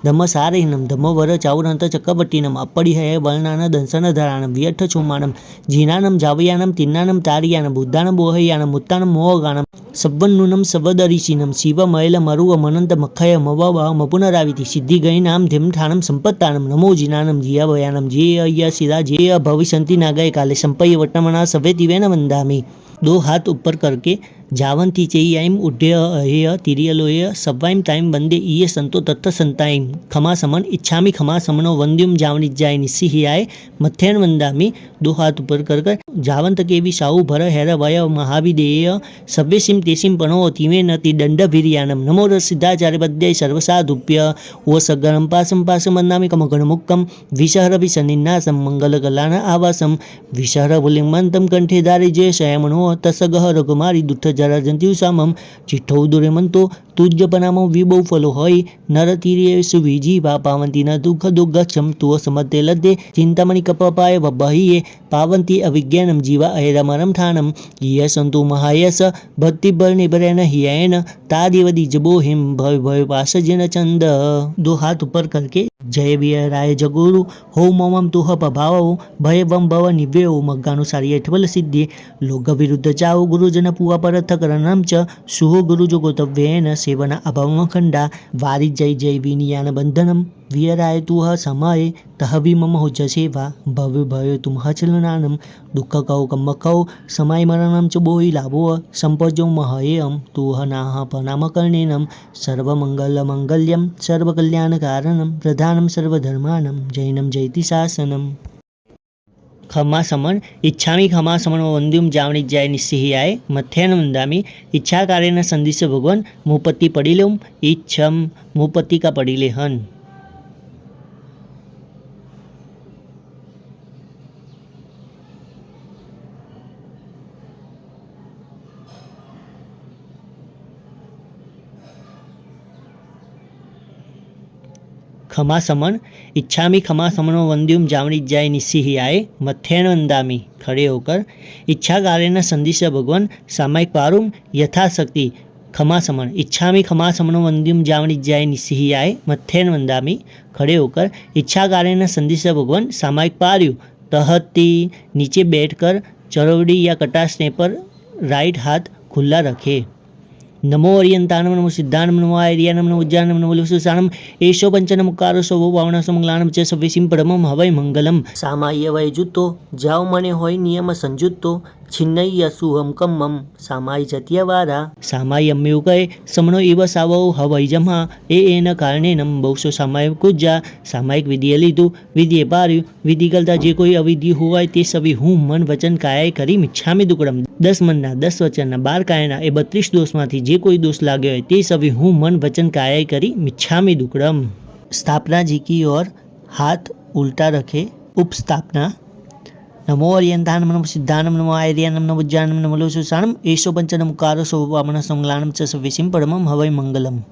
ધમ્મસારિણમ ધમ્મવર ચાઉરંત ચક્કપટ્ટિનમ અપ્પડિહય વર્ણાન દંસનધરાણમ વ્યઠ ચોમાનમ જીનાનમ જાવયાનમ તિન્નાનમ તારિયાનમ બુદ્ધાનમ બોહયાનમ મુત્તાનમ મોહગાનમ સબ્વન્નુનમ સવદરિશિનમ શિવમૈલ મરુવ મનંત મખય મવમ પુનરાવિતિ સિદ્ધિ ગઈનામ ધીમઠાનમ સંપત્તાનમ નમો જીનાનમ જીયાભયાનમ જે અય્ય શિરા જે ભવિષ્યંતિ નાગય કાલે સંપય્ય વટમણા સવેતિવેન વંદામી दो हाथ ऊपर करके जावंती चेयम उड्य अहेय तिरियलोय सवाइम ताइम वंदे ईय संतो तत्थ संताइम खमा समन इच्छामी खमा समनो वंद्युम जावनी जाय निस्सिहियाय मथ्यान वंदामी दो हाथ ऊपर कर जावंत केवी साहु भर हेर वय महाविदेय सव्यसिम तेसिम पणो तिवे नति दंडभिरियानम नमो सिद्धाचार्य पद्य सर्वसाधुभ्य ओ सगरम पासम पासम वंदामी कमगण मुक्कम विशहर विशनिन्नासम मंगल कलान आवासम विशहर बुलिंगमंतम कंठे दारि जय शयमनो तसगह रघुमारी दुष्ट जराजंत्यु सामम चिठ्ठौ दुरेमंतो तुज्यपनामो विबौ फलो होय नरतीर्ये सुविजीवा पावंती न दुःख दुर्गक्षम तुव समते लद्दे चिंतामणि कपपाय वबहिये पावंती अविज्ञानम जीवा अहेरमरम ठानम ये संतो महायस भक्ति बल निबरेन हियेन तादिवदि जबो हिम भय भय पासजन चंद दो हाथ ऊपर करके जय विय राय जगुरु हो ममम तुह पभाव भय वम भव निव्यो मग्गानुसारी अठवल सिद्धि लोक विरुद्ध जाओ गुरुजन पुआ परथ करणम च सुहो गुरुजो गोतव्येन सेवना अभवम खंडा वारि जय जय विनियान बंधनम वियराय तुह समय तह विमम हो जसेवा भव्य भव्य तुम हचलनानम दुःख कौ कम कौ समय मरणम च बोई लाभो संपजो महयम तुह नाह पनाम कर्णेनम सर्वमंगल मंगल्यम सर्वकल्याण कारणम प्रधानम सर्वधर्मानम जैनम जयति शासनम खमा समन इच्छामी खमा समनो वंद्युम जावणी जाय निस्सिहियाय मथ्यान वंदामी इच्छा कार्यन संदिश भगवान मुपत्ति पडिलेम इच्छम मुपत्ति का पडिले हन खमा समन इच्छामी खमा समनो वंद्युम जावणी जाय निस्सिहियाय मथ्यान वंदामी खड़े होकर इच्छा कार्य संदिश भगवान सामायिक पारुम यथाशक्ति खमा समन इच्छामी खमा समनो वंद्युम जावणी जाय निस्सिहियाय मथ्यान वंदामी खड़े होकर इच्छा कार्य संदिश भगवान सामायिक पार्यु तहती नीचे बैठकर चरवड़ी या कटासने पर राइट हाथ खुला रखे नमो अरियंतानम नमो सिद्धानम नमो आयर्यानम नमो उज्जानम नमो लुसुसानम एषो पंचनमुकारो सोवो वावणसमंगलानम च सव्यसिम परमम हवै मंगलम सामाय वैजुतो जाओ मने होय नियम संजुतो छिन्नय्य सुहम कम्मम सामाय जत्यवारा सामाय अम्मेव कहे समनो इव सावो हवै जमा एन कारणेनम बहुशो सामायिक कुज्जा सामायिक विधिए लीधु विधिए पार्यु विधि करता जे कोई अविधि होवाय ते सभी हूँ मन वचन काया करी मिच्छामी दुकड़म 10 मनना 10 वचनना 12 कायना ए 32 दोषमांथी जे कोई दोष लाग्यो होय ते सभी हूँ मन वचन काया करी मिच्छामी दुकड़म स्थापना जी की ओर हाथ उल्टा रखे उपस्थापना नमो अरियंतानम नमो सिद्धानम नमो आयर्यानम नमो उज्जानम नमो लुसुसानम एषो पंचनमुकारो सोवो वामनसमंगलानम च सव्यसिम परमम हवै मंगलम।